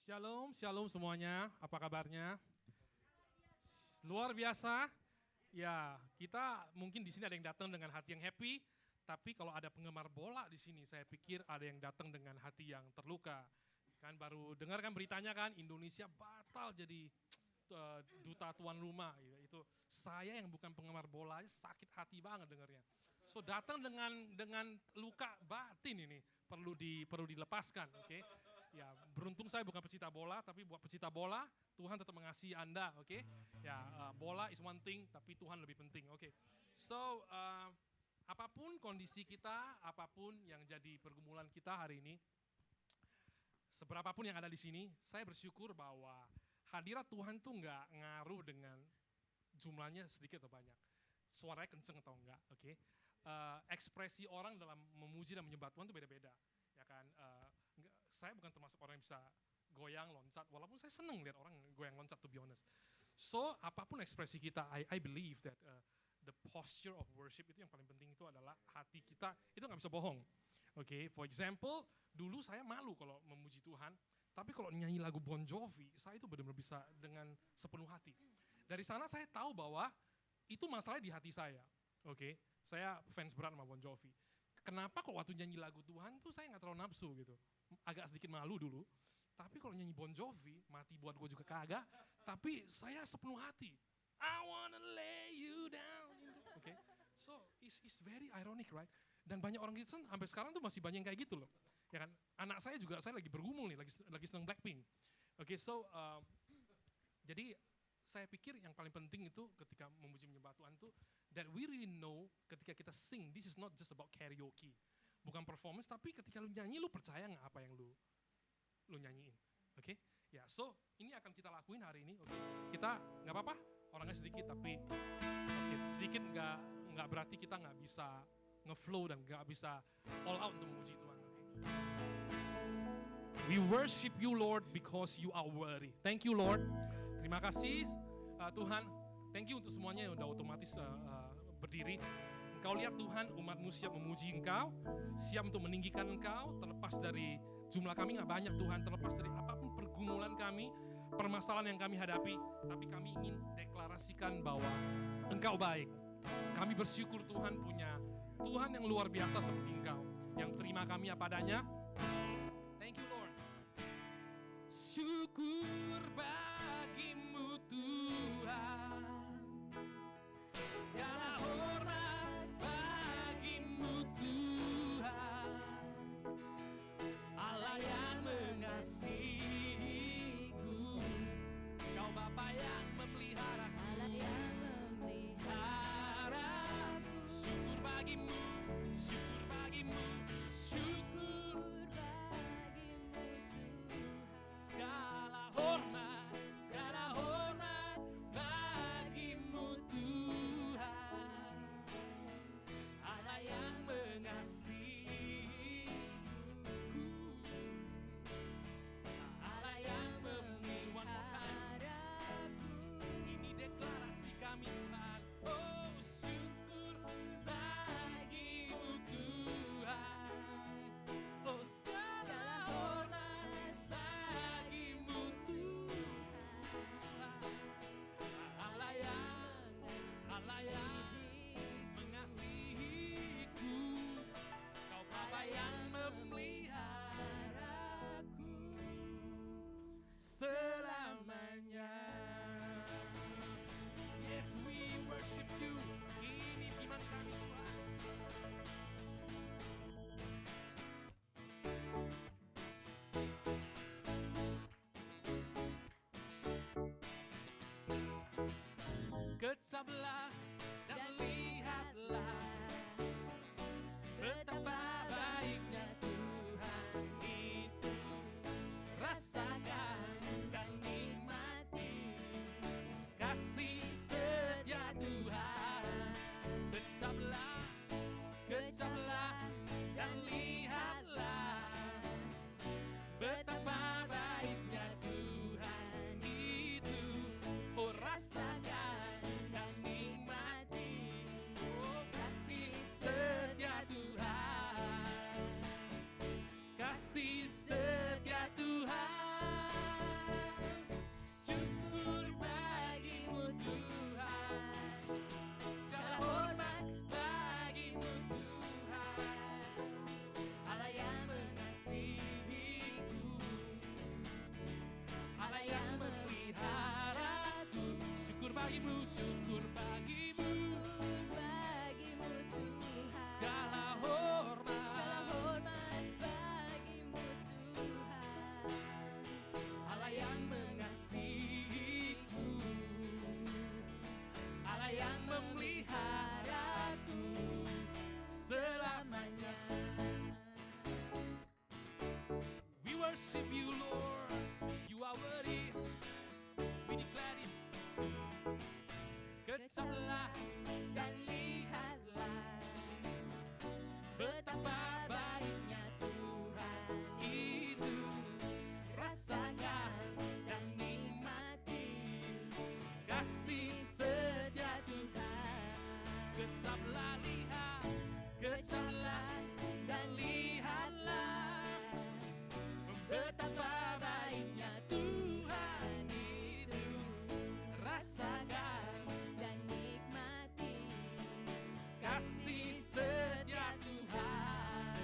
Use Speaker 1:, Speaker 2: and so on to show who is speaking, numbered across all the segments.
Speaker 1: Shalom, shalom semuanya. Apa kabarnya? Luar biasa. Ya, kita mungkin di sini ada yang datang dengan hati yang happy, tapi kalau ada penggemar bola di sini, saya pikir ada yang datang dengan hati yang terluka. Kan baru dengar kan beritanya kan, Indonesia batal jadi duta tuan rumah. Itu saya yang bukan penggemar bola aja sakit hati banget dengarnya. So datang dengan luka batin ini perlu dilepaskan, oke? Ya, beruntung saya bukan pecinta bola, tapi buat pecinta bola, Tuhan tetap mengasihi Anda, oke? Ya, bola is one thing, tapi Tuhan lebih penting, oke? So, apapun kondisi kita, apapun yang jadi pergumulan kita hari ini, seberapapun yang ada di sini, saya bersyukur bahwa hadirat Tuhan tuh nggak ngaruh dengan jumlahnya sedikit atau banyak. Suaranya kenceng atau enggak, oke? Ekspresi orang dalam memuji dan menyembah Tuhan itu beda-beda. Ya kan, saya bukan termasuk orang yang bisa goyang, loncat, walaupun saya seneng lihat orang goyang, loncat, to be honest. So, apapun ekspresi kita, I believe that the posture of worship itu yang paling penting itu adalah hati kita, itu nggak bisa bohong. Oke, for example, dulu saya malu kalau memuji Tuhan, tapi kalau nyanyi lagu Bon Jovi, saya itu benar-benar bisa dengan sepenuh hati. Dari sana saya tahu bahwa itu masalahnya di hati saya, oke? Saya fans berat sama Bon Jovi. Kenapa kok waktu nyanyi lagu Tuhan tuh saya nggak terlalu nafsu gitu, agak sedikit malu dulu. Tapi kalau nyanyi Bon Jovi, mati buat gue juga kagak. Tapi saya sepenuh hati. I wanna lay you down. Okay? So it's very ironic, right? Dan banyak orang Kristen sampai sekarang tuh masih banyak yang kayak gitu loh. Ya kan? Anak saya juga, saya lagi bergumul nih, lagi seneng Blackpink. Oke, so jadi saya pikir yang paling penting itu ketika memuji menyembah Tuhan itu that we really know ketika kita sing, this is not just about karaoke. Bukan performance, tapi ketika lu nyanyi lu percaya nggak apa yang lu nyanyiin. Oke? Ya, so ini akan kita lakuin hari ini. Oke. Kita nggak apa-apa, orangnya sedikit tapi sedikit nggak berarti kita nggak bisa ngeflow dan nggak bisa all out untuk memuji Tuhan. Okay? We worship you Lord because you are worthy. Thank you Lord. Terima kasih Tuhan, thank you untuk semuanya yang udah otomatis berdiri. Engkau lihat Tuhan, umatmu siap memuji Engkau, siap untuk meninggikan Engkau, terlepas dari jumlah kami nggak banyak Tuhan, terlepas dari apapun pergumulan kami, permasalahan yang kami hadapi, tapi kami ingin deklarasikan bahwa Engkau baik. Kami bersyukur Tuhan punya Tuhan yang luar biasa seperti Engkau, yang terima kami apa adanya. Thank you Lord. Syukur bagimu Tuhan, segala hormat bagimu Tuhan, Allah yang mengasihiku, Kau Bapa yang memelihara, Allah yang memelihara. Syukur bagimu, syukur bagimu, syukur bagimu Tuhan, segala hormat bagimu Tuhan, Allah yang mengasihiku, Allah yang memeliharaku. Ini deklarasi kami Tuhan. Oh syukur bagimu Tuhan, oh segala hormat bagimu Tuhan, Allah yang mengasihiku, Kau Bapa yang memeliharaku selamanya. Yes, we worship you. Ini iman kami Tuhan. Kecaplah dan lihatlah betapa baiknya Tuhan itu. Rasakan dan nikmati kasih setia Tuhan. Kecaplah dan lihatlah betapa baiknya Tuhan itu. Oh rasakan dan nikmati bagimu, syukur bagimu. Segala hormat
Speaker 2: bagimu Tuhan.
Speaker 1: Allah yang mengasihiku, Allah yang memeliharaku selamanya. We worship you, Lord. You are worthy. We declare this. Kecaplah dan lihatlah betapa baiknya Tuhan itu. Rasakan dan nikmati kasih setia Tuhan. Kecaplah lihat, kecaplah dan lihatlah betapa baiknya Tuhan itu. Rasakan
Speaker 2: Dan nikmati
Speaker 1: kasih setia Tuhan.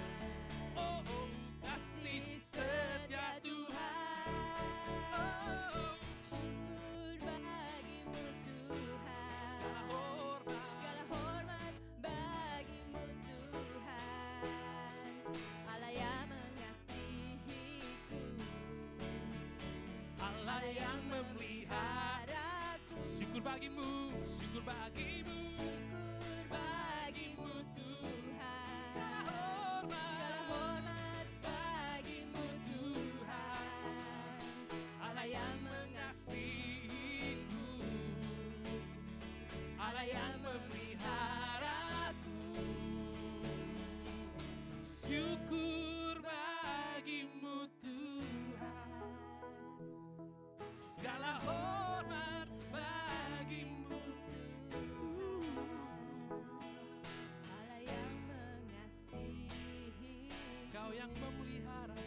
Speaker 1: Oh, oh, kasih setia Tuhan. Oh,
Speaker 2: syukur bagimu Tuhan.
Speaker 1: segala hormat.
Speaker 2: Segala hormat bagimu Tuhan. Allah yang mengasihiku,
Speaker 1: Allah yang memelihara. Syukur bagimu, syukur bagimu.
Speaker 2: syukur bagimu Tuhan.
Speaker 1: Segala
Speaker 2: Segala hormat bagimu
Speaker 1: Tuhan, Allah yang mengasihiku, Allah yang memeliharaku. Syukur bagimu Tuhan, segala hormat bagimu.
Speaker 2: Allah yang mengasihi,
Speaker 1: Kau yang memelihara,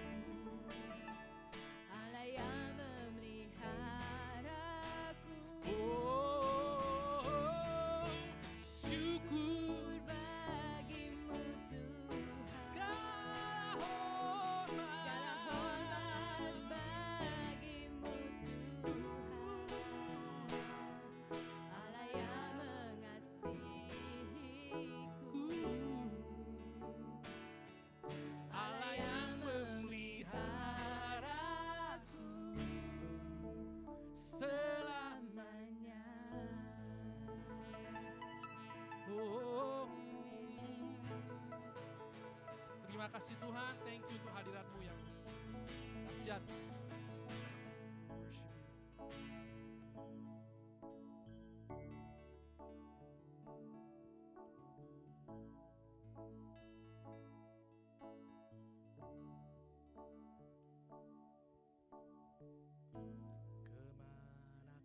Speaker 2: Allah yang memeliharaku.
Speaker 1: oh, syukur
Speaker 2: Bagimu Tuhan.
Speaker 1: segala
Speaker 2: Segala hormat
Speaker 1: hormat.
Speaker 2: bagimu Tuhan. Allah yang mengasihiku,
Speaker 1: Allah yang memeliharaku selamanya. Oh, terima kasih Tuhan, thank you untuk hadirat-Mu yang dahsyat. Worship you.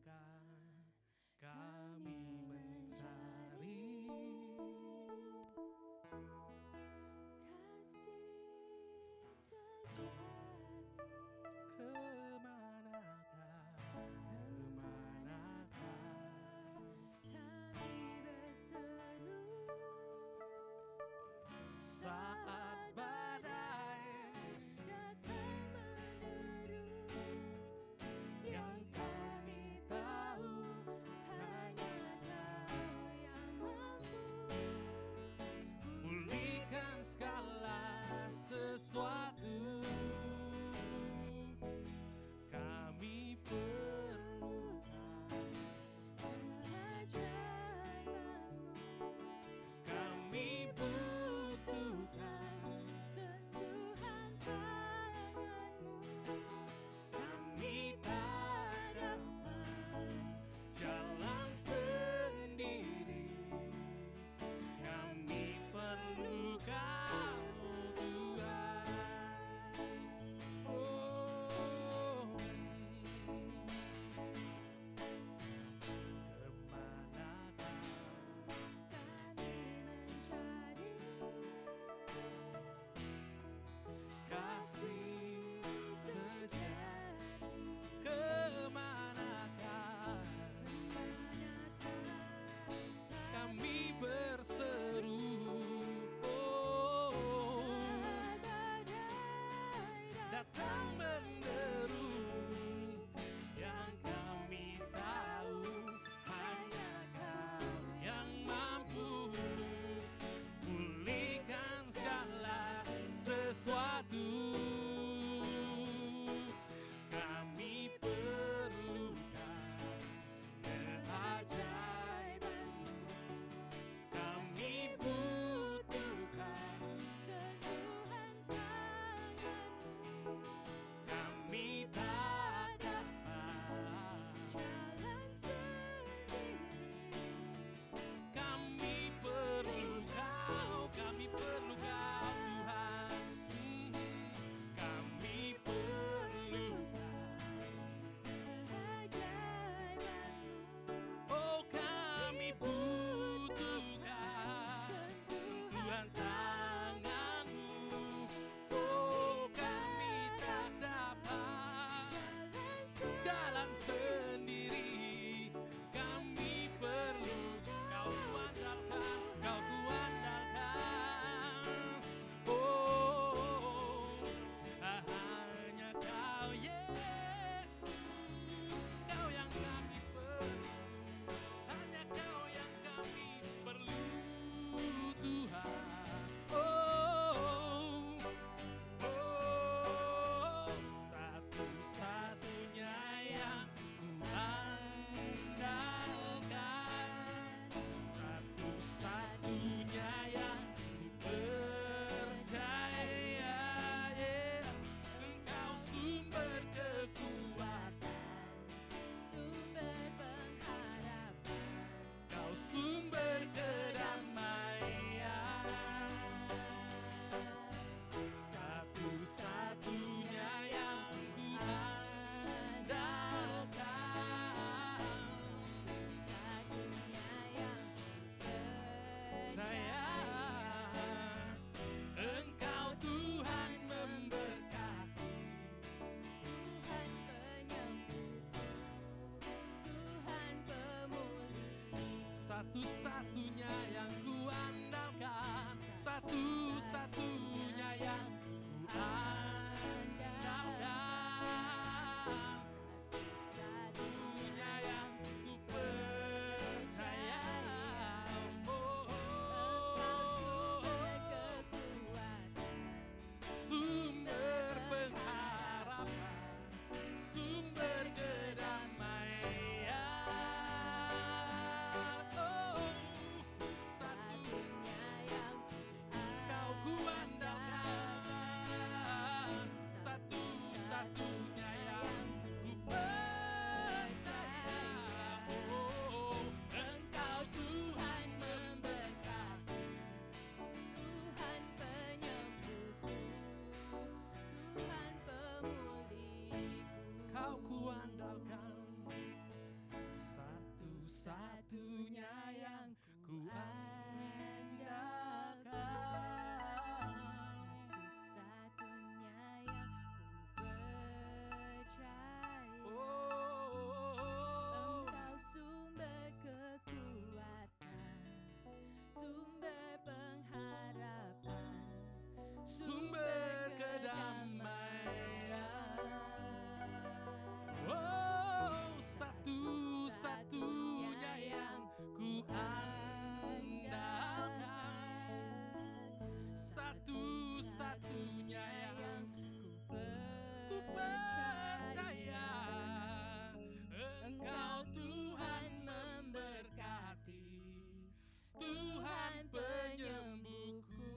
Speaker 1: Kemanakah kami mencari
Speaker 2: kasih sejati.
Speaker 1: kemanakah sesuatu. Kami perlukan keajaiban-Mu. Kami butuhkan
Speaker 2: sentuhan tangan-Mu.
Speaker 1: kami tak dapat
Speaker 2: Jalan sendiri.
Speaker 1: kami perlu Kau Tuhan. Kami perlu
Speaker 2: Keajaiban-Mu.
Speaker 1: Oh kami butuhkan sentuhan tangan-Mu. Oh kami tak dapat jalan sendiri. Kami perlu Kau kuandalkan, Kau kuandalkan. Oh, hanya Kau Yesus, Kau yang kami perlu. Hanya Kau yang kami perlu Tuhan. Oh, satu-satunya yang ku andalkan, satu-satunya yang ku percaya, Engkau sumber kekuatan,
Speaker 2: Sumber pengharapan.
Speaker 1: Kau sumber kedamaian, satu-satunya yang ku andalkan.
Speaker 2: Satunya yang
Speaker 1: Saya Engkau Tuhan memberkati,
Speaker 2: Tuhan penyembuhku, Tuhan pemulihku.
Speaker 1: satu-satunya yang ku andalkan, satu-satunya yang ku andalkan, satunya yang ku percaya. Sumber pengharapan, sumber kedamaian. Oh, satu Kau kuandalkan, satu-satunya yang ku percaya. Oh, Engkau Tuhan memberkati,
Speaker 2: Tuhan penyembuhku, Tuhan pemulihku.
Speaker 1: Kau kuandalkan, satu-satunya yang ku andalkan.
Speaker 2: Satu-satunya yang ku percaya.
Speaker 1: Oh,
Speaker 2: Engkau sumber kekuatan, sumber pengharapan,
Speaker 1: sumber kedamaian. Oh, satu-satunya yang ku andalkan, satu-satunya yang ku percaya. Engkau Tuhan memberkati, Tuhan penyembuhku,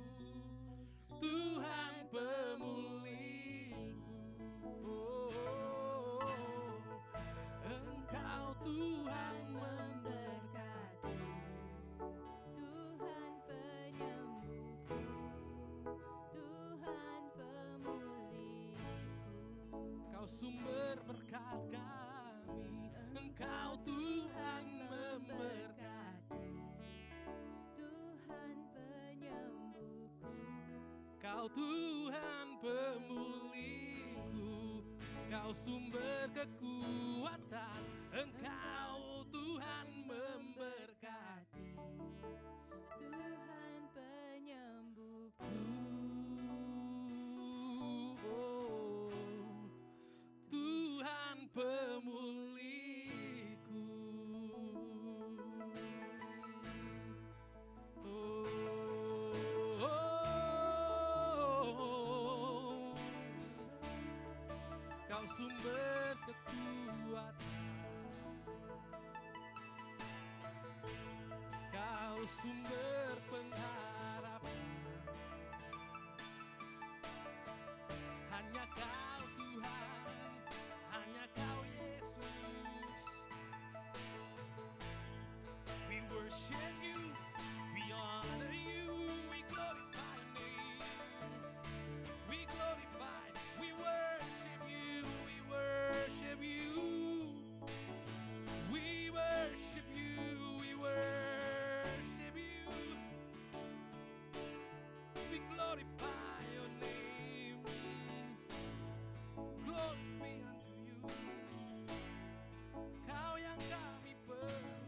Speaker 1: Tuhan pemulihku. Oh, Engkau Tuhan memberkati,
Speaker 2: Tuhan penyembuhku, Tuhan pemulihku.
Speaker 1: Kau sumber berkat kami, Engkau Tuhan memberkati,
Speaker 2: Tuhan penyembuhku,
Speaker 1: Kau Tuhan pemulihku, Kau sumber kekuatan, Engkau Tuhan memberkati.
Speaker 2: Tuhan penyembuhku,
Speaker 1: Oh, Tuhan pemulihku. Oh, Kau sumber kekuatan, Kau sumber pengharapan. Hanya Kau Tuhan, hanya Kau Yesus. We worship You, we honor You, we glorify Your name. We glorify, we worship You, we worship You. We worship You, we worship You. We glorify Your name. Glory be unto You. Kau yang kami perlukan.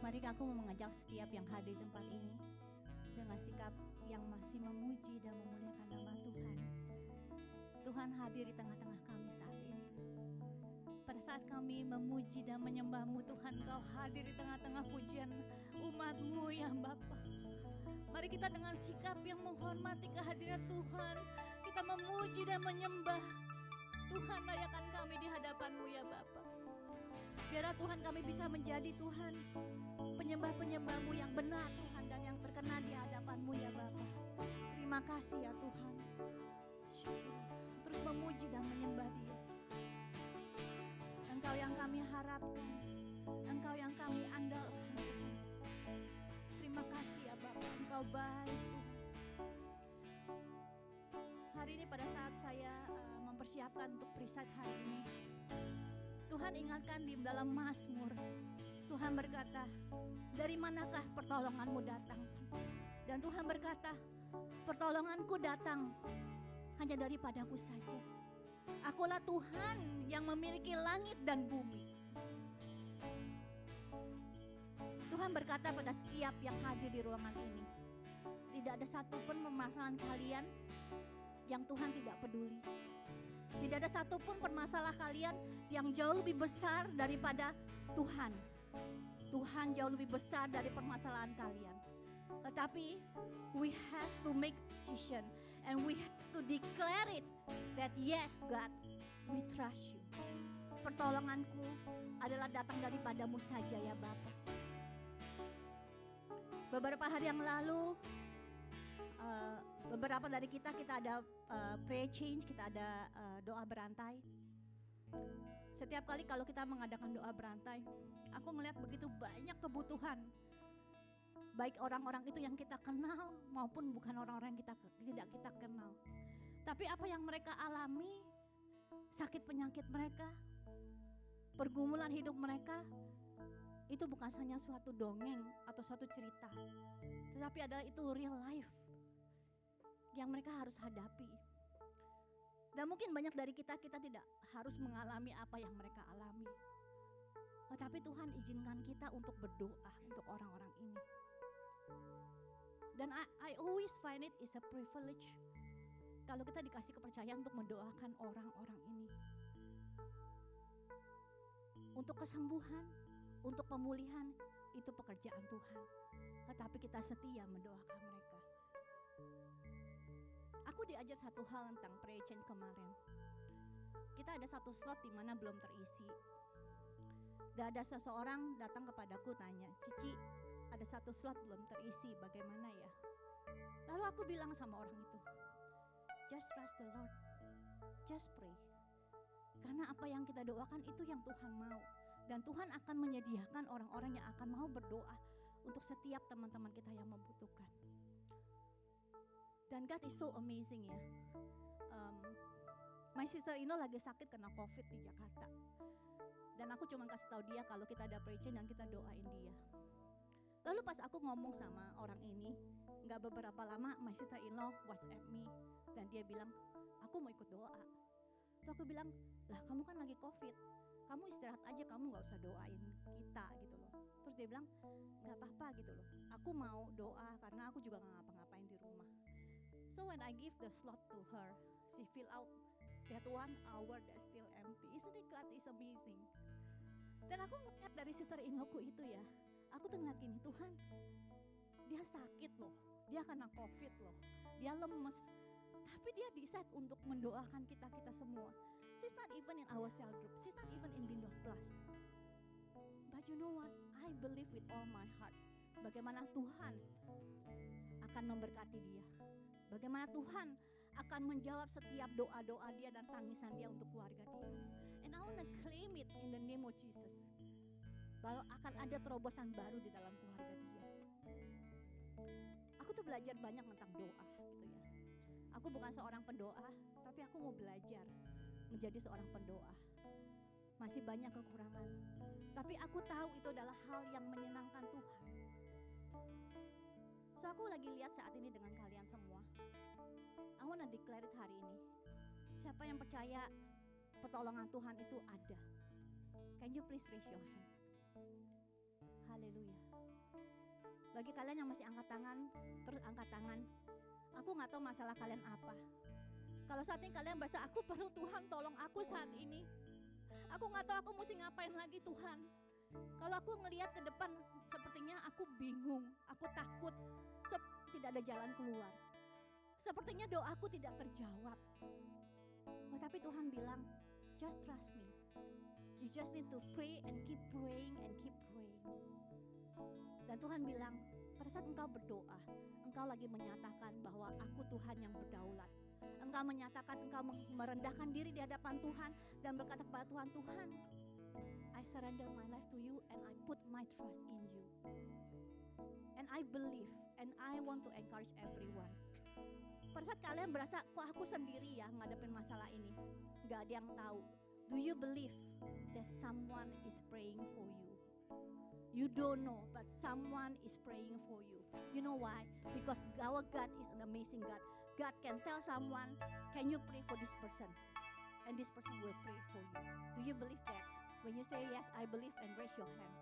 Speaker 3: Mari aku mau mengajak setiap yang hadir di tempat ini dengan sikap yang masih memuji dan memuliakan nama Tuhan. Tuhan hadir di tengah-tengah kami saat ini. Pada saat kami memuji dan menyembah-Mu, Tuhan, Kau hadir di tengah-tengah pujian umat-Mu ya Bapa. Mari kita dengan sikap yang menghormati kehadiran Tuhan, kita memuji dan menyembah. Tuhan, layakan kami di hadapan-Mu ya Bapa. Biarlah Tuhan kami bisa menjadi Tuhan penyembah-penyembah-Mu yang benar Tuhan, dan yang terkenal di hadapan-Mu ya Bapa. Terima kasih ya Tuhan. Syukur. Terus memuji dan menyembah Dia. Engkau yang kami harapkan, Engkau yang kami andalkan. Terima kasih ya Bapa, Engkau baik. Hari ini pada saat saya mempersiapkan untuk perisai hari ini, Tuhan ingatkan di dalam Mazmur, Tuhan berkata, dari manakah pertolongan-Mu datang? Dan Tuhan berkata, pertolongan-Ku datang hanya daripadaku saja. Akulah Tuhan yang memiliki langit dan bumi. Tuhan berkata pada setiap yang hadir di ruangan ini, tidak ada satupun permasalahan kalian yang Tuhan tidak peduli. Tidak ada satupun permasalahan kalian yang jauh lebih besar daripada Tuhan. Tuhan jauh lebih besar dari permasalahan kalian. Tetapi we have to make decision and we have to declare it that yes God, we trust You. Pertolonganku adalah datang daripadamu saja ya Bapa. Beberapa hari yang lalu, beberapa dari kita ada prayer change, kita ada doa berantai. Setiap kali kalau kita mengadakan doa berantai, aku ngelihat begitu banyak kebutuhan. Baik orang-orang itu yang kita kenal maupun bukan orang-orang yang tidak kita kenal. Tapi apa yang mereka alami, sakit penyakit mereka, pergumulan hidup mereka, itu bukan hanya suatu dongeng atau suatu cerita. Tetapi adalah itu real life yang mereka harus hadapi. Dan mungkin banyak dari kita tidak harus mengalami apa yang mereka alami. Tetapi Tuhan izinkan kita untuk berdoa untuk orang-orang ini. Dan I always find it is a privilege kalau kita dikasih kepercayaan untuk mendoakan orang-orang ini. Untuk kesembuhan, untuk pemulihan, itu pekerjaan Tuhan. Tetapi kita setia mendoakan mereka. Aku diajar satu hal tentang prayer change kemarin. Kita ada satu slot di mana belum terisi. Dan ada seseorang datang kepadaku tanya, Cici, ada satu slot belum terisi, bagaimana ya? Lalu aku bilang sama orang itu, just trust the Lord, just pray. Karena apa yang kita doakan itu yang Tuhan mau. Dan Tuhan akan menyediakan orang-orang yang akan mau berdoa untuk setiap teman-teman kita yang membutuhkan. Dan God is so amazing ya. My sister-in-law lagi sakit kena COVID di Jakarta. Dan aku cuma kasih tahu dia kalau kita ada prayer change dan kita doain dia. Lalu pas aku ngomong sama orang ini, gak beberapa lama my sister-in-law WhatsApp me. Dan dia bilang, aku mau ikut doa. Terus aku bilang, lah kamu kan lagi COVID. kamu istirahat aja, kamu nggak usah doain kita gitu loh. Terus dia bilang nggak apa-apa gitu loh, aku mau doa karena aku juga nggak ngapa-ngapain di rumah. So when I give the slot to her, she fill out that 1 hour that's still empty. Isn't it God is amazing? Dan aku ngeliat dari sister Inoku itu ya, aku tuh ngeliat gini, Tuhan, dia sakit loh, dia kena COVID loh, dia lemes, tapi dia decide untuk mendoakan kita semua. She's not even in our cell group, she's not even in Bindo Plus. But you know what? I believe with all my heart bagaimana Tuhan akan memberkati dia, bagaimana Tuhan akan menjawab setiap doa-doa dia dan tangisan dia untuk keluarga dia. And I wanna claim it in the name of Jesus, bahwa akan ada terobosan baru di dalam keluarga dia. Aku tuh belajar banyak tentang doa gitu ya. Aku bukan seorang pendoa, tapi aku mau belajar menjadi seorang pendoa. Masih banyak kekurangan, tapi aku tahu itu adalah hal yang menyenangkan Tuhan. So aku lagi lihat saat ini dengan kalian semua, I wanna declare it hari ini. Siapa yang percaya pertolongan Tuhan itu ada? Can you please raise your hand? Haleluya. Bagi kalian yang masih angkat tangan, terus angkat tangan. Aku gak tahu masalah kalian apa. Kalau saat ini kalian berasa, aku perlu Tuhan tolong aku saat ini, aku gak tahu aku mesti ngapain lagi Tuhan. Kalau aku ngelihat ke depan, sepertinya aku bingung, aku takut, tidak ada jalan keluar. Sepertinya doaku tidak terjawab. Oh, tapi Tuhan bilang, just trust me. You just need to pray and keep praying and keep praying. Dan Tuhan bilang, pada saat engkau berdoa, engkau lagi menyatakan bahwa aku Tuhan yang berdaulat. Engkau menyatakan, engkau merendahkan diri di hadapan Tuhan dan berkata kepada Tuhan, Tuhan, I surrender my life to you and I put my trust in you. And I believe and I want to encourage everyone. Pada saat kalian berasa, kok aku sendiri ya ngadepin masalah ini, gak ada yang tahu. Do you believe that someone is praying for you? You don't know, but someone is praying for you. You know why? Because our God is an amazing God. God can tell someone, can you pray for this person? And this person will pray for you. Do you believe that? When you say yes, I believe, and raise your hand.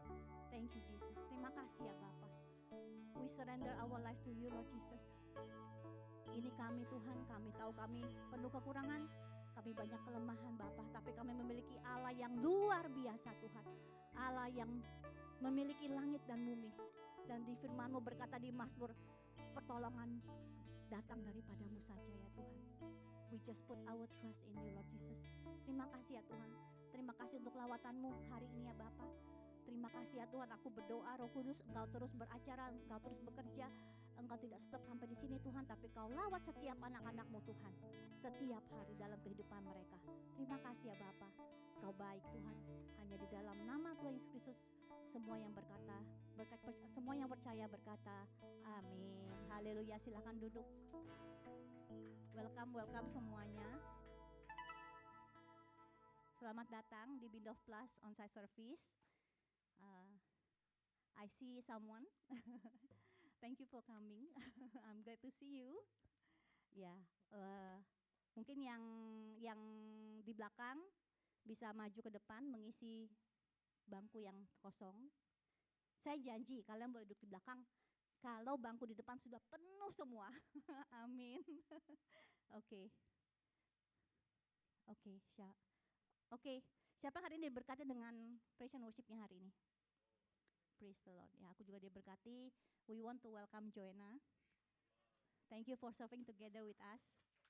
Speaker 3: Thank you Jesus. Terima kasih ya Bapa. We surrender our life to you Lord Jesus. Ini kami Tuhan, kami tahu kami penuh kekurangan, kami banyak kelemahan Bapa, tapi kami memiliki Allah yang luar biasa Tuhan. Allah yang memiliki langit dan bumi. Dan di firman-Mu berkata di Mazmur, pertolongan datang daripadamu saja ya Tuhan. We just put our trust in you Lord Jesus. Terima kasih ya Tuhan. Terima kasih untuk lawatan-Mu hari ini ya Bapa. Terima kasih ya Tuhan, aku berdoa Roh Kudus, Engkau terus beracara, Engkau terus bekerja. Engkau tidak stop sampai di sini Tuhan, tapi Kau lawat setiap anak-anak-Mu Tuhan, setiap hari dalam kehidupan mereka. Terima kasih ya Bapa, Kau baik Tuhan. Hanya di dalam nama Tuhan Yesus Kristus, semua yang semua yang percaya berkata, amin. Haleluya, silakan duduk. Welcome semuanya. Selamat datang di Bindo Plus on-site service. I see someone. Thank you for coming. I'm glad to see you. Ya, mungkin yang di belakang bisa maju ke depan mengisi bangku yang kosong. Saya janji kalian boleh duduk di belakang kalau bangku di depan sudah penuh semua. Amin. Oke. Siapa hari ini diberkati dengan praise and worship-nya hari ini? Praise the Lord. Ya, aku juga diberkati. We want to welcome Joanna. Thank you for serving together with us.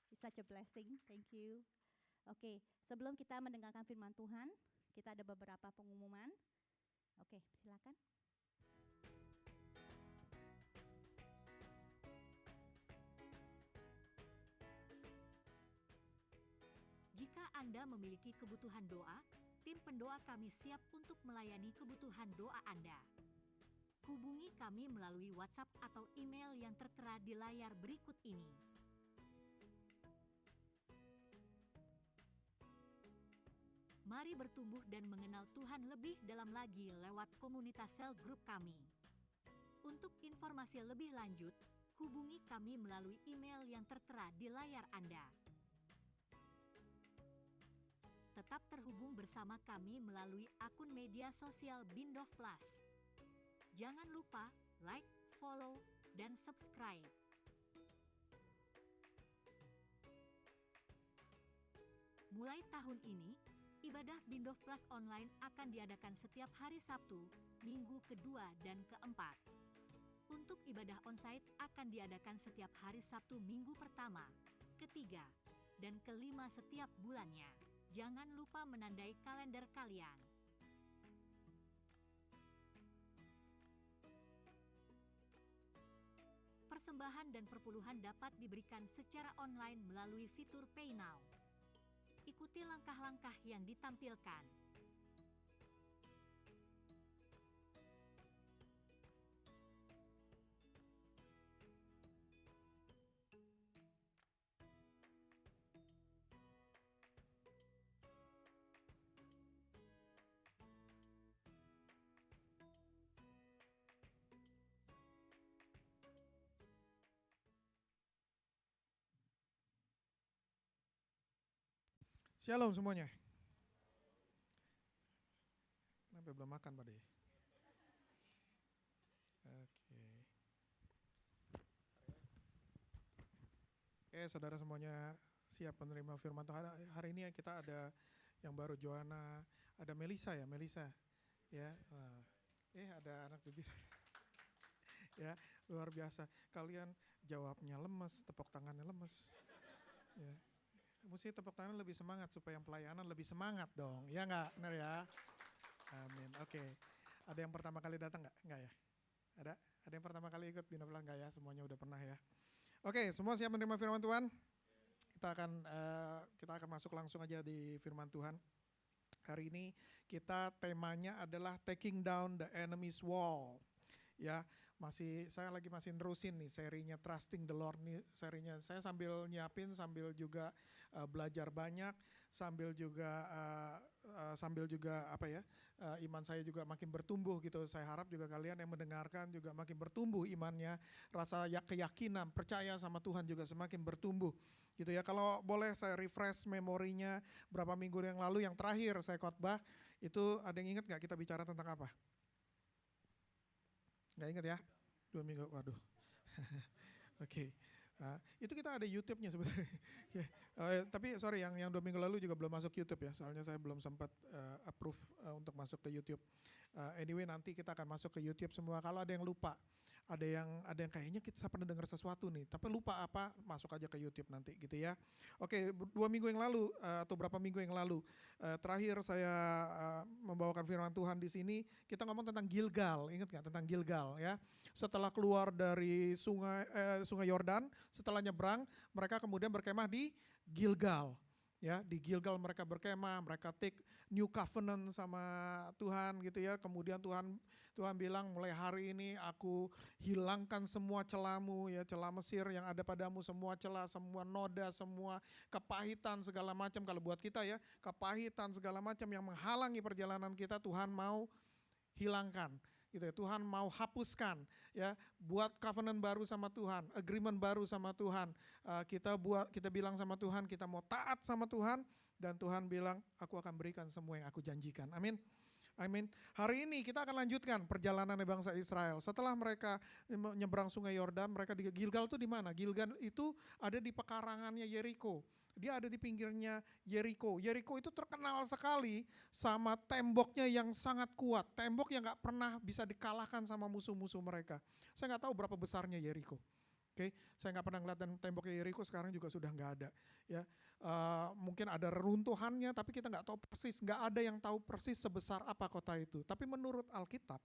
Speaker 3: It's such a blessing. Thank you. Oke, sebelum kita mendengarkan firman Tuhan, kita ada beberapa pengumuman. Oke, silakan.
Speaker 4: Jika Anda memiliki kebutuhan doa, tim pendoa kami siap untuk melayani kebutuhan doa Anda. Hubungi kami melalui WhatsApp atau email yang tertera di layar berikut ini. Mari bertumbuh dan mengenal Tuhan lebih dalam lagi lewat komunitas sel grup kami. Untuk informasi lebih lanjut, hubungi kami melalui email yang tertera di layar Anda. Tetap terhubung bersama kami melalui akun media sosial Bindof Plus. Jangan lupa like, follow, dan subscribe. Mulai tahun ini, ibadah Bindof Plus online akan diadakan setiap hari Sabtu, Minggu kedua dan keempat. Untuk ibadah onsite akan diadakan setiap hari Sabtu minggu pertama, ketiga, dan kelima setiap bulannya. Jangan lupa menandai kalender kalian. Persembahan dan perpuluhan dapat diberikan secara online melalui fitur Pay Now. Ikuti langkah-langkah yang ditampilkan.
Speaker 5: Shalom semuanya. Kenapa belum makan Pak De? Oke, saudara semuanya siap menerima firman Tuhan. Hari ini kita ada yang baru, Joanna, ada Melisa ya, ya. Ada anak bibir. Ya, luar biasa. Kalian jawabnya lemes, tepuk tangannya lemes. Ya. Mesti tepuk tangan lebih semangat supaya yang pelayanan lebih semangat dong. Ya enggak? Benar ya? Amin. Oke. Ada yang pertama kali datang enggak? Enggak ya? Ada? Ada yang pertama kali ikut Bindof enggak ya? Semuanya udah pernah ya. Oke, semua siap menerima firman Tuhan? Kita akan masuk langsung aja di firman Tuhan. Hari ini temanya adalah taking down the enemy's wall. Ya, saya masih nerusin nih serinya Trusting the Lord nih serinya. Saya sambil nyiapin, sambil juga belajar banyak, sambil juga iman saya juga makin bertumbuh gitu. Saya harap juga kalian yang mendengarkan juga makin bertumbuh imannya, rasa keyakinan, percaya sama Tuhan juga semakin bertumbuh gitu ya. Kalau boleh saya refresh memorinya berapa minggu yang lalu yang terakhir saya khotbah, itu ada yang ingat nggak kita bicara tentang apa? Nggak ingat ya? 2 minggu, waduh. Oke. Itu kita ada YouTube-nya sebenarnya. Tapi sorry, yang 2 minggu lalu juga belum masuk YouTube ya, soalnya saya belum sempat approve untuk masuk ke YouTube. Anyway, nanti kita akan masuk ke YouTube semua. Kalau ada yang lupa, ada yang kayaknya kita pernah dengar sesuatu nih, tapi lupa apa, masuk aja ke YouTube nanti gitu ya. Oke, 2 minggu yang lalu atau berapa minggu yang lalu, terakhir saya membawakan firman Tuhan di sini, kita ngomong tentang Gilgal. Ingat nggak tentang Gilgal ya? Setelah keluar dari sungai Yordan, setelah nyebrang, mereka kemudian berkemah di Gilgal. Ya, di Gilgal mereka berkemah, mereka take new covenant sama Tuhan gitu ya. Kemudian Tuhan bilang, mulai hari ini aku hilangkan semua celamu ya, celah Mesir yang ada padamu, semua celah, semua noda, semua kepahitan segala macam. Kalau buat kita ya, kepahitan segala macam yang menghalangi perjalanan kita, Tuhan mau hilangkan. Gitu ya, Tuhan mau hapuskan ya, buat covenant baru sama Tuhan, agreement baru sama Tuhan. Kita bilang sama Tuhan, kita mau taat sama Tuhan, dan Tuhan bilang, aku akan berikan semua yang aku janjikan. Amin. Amin. Hari ini kita akan lanjutkan perjalanan bangsa Israel. Setelah mereka menyeberang sungai Yordan, mereka di Gilgal itu di mana? Gilgal itu ada di pekarangannya Yeriko. Dia ada di pinggirnya Yeriko. Yeriko itu terkenal sekali sama temboknya yang sangat kuat. Tembok yang gak pernah bisa dikalahkan sama musuh-musuh mereka. Saya gak tahu berapa besarnya Yeriko. Oke, saya gak pernah ngeliat temboknya Yeriko, sekarang juga sudah gak ada. Ya, mungkin ada reruntuhannya, tapi kita gak tahu persis. Gak ada yang tahu persis sebesar apa kota itu. Tapi menurut Alkitab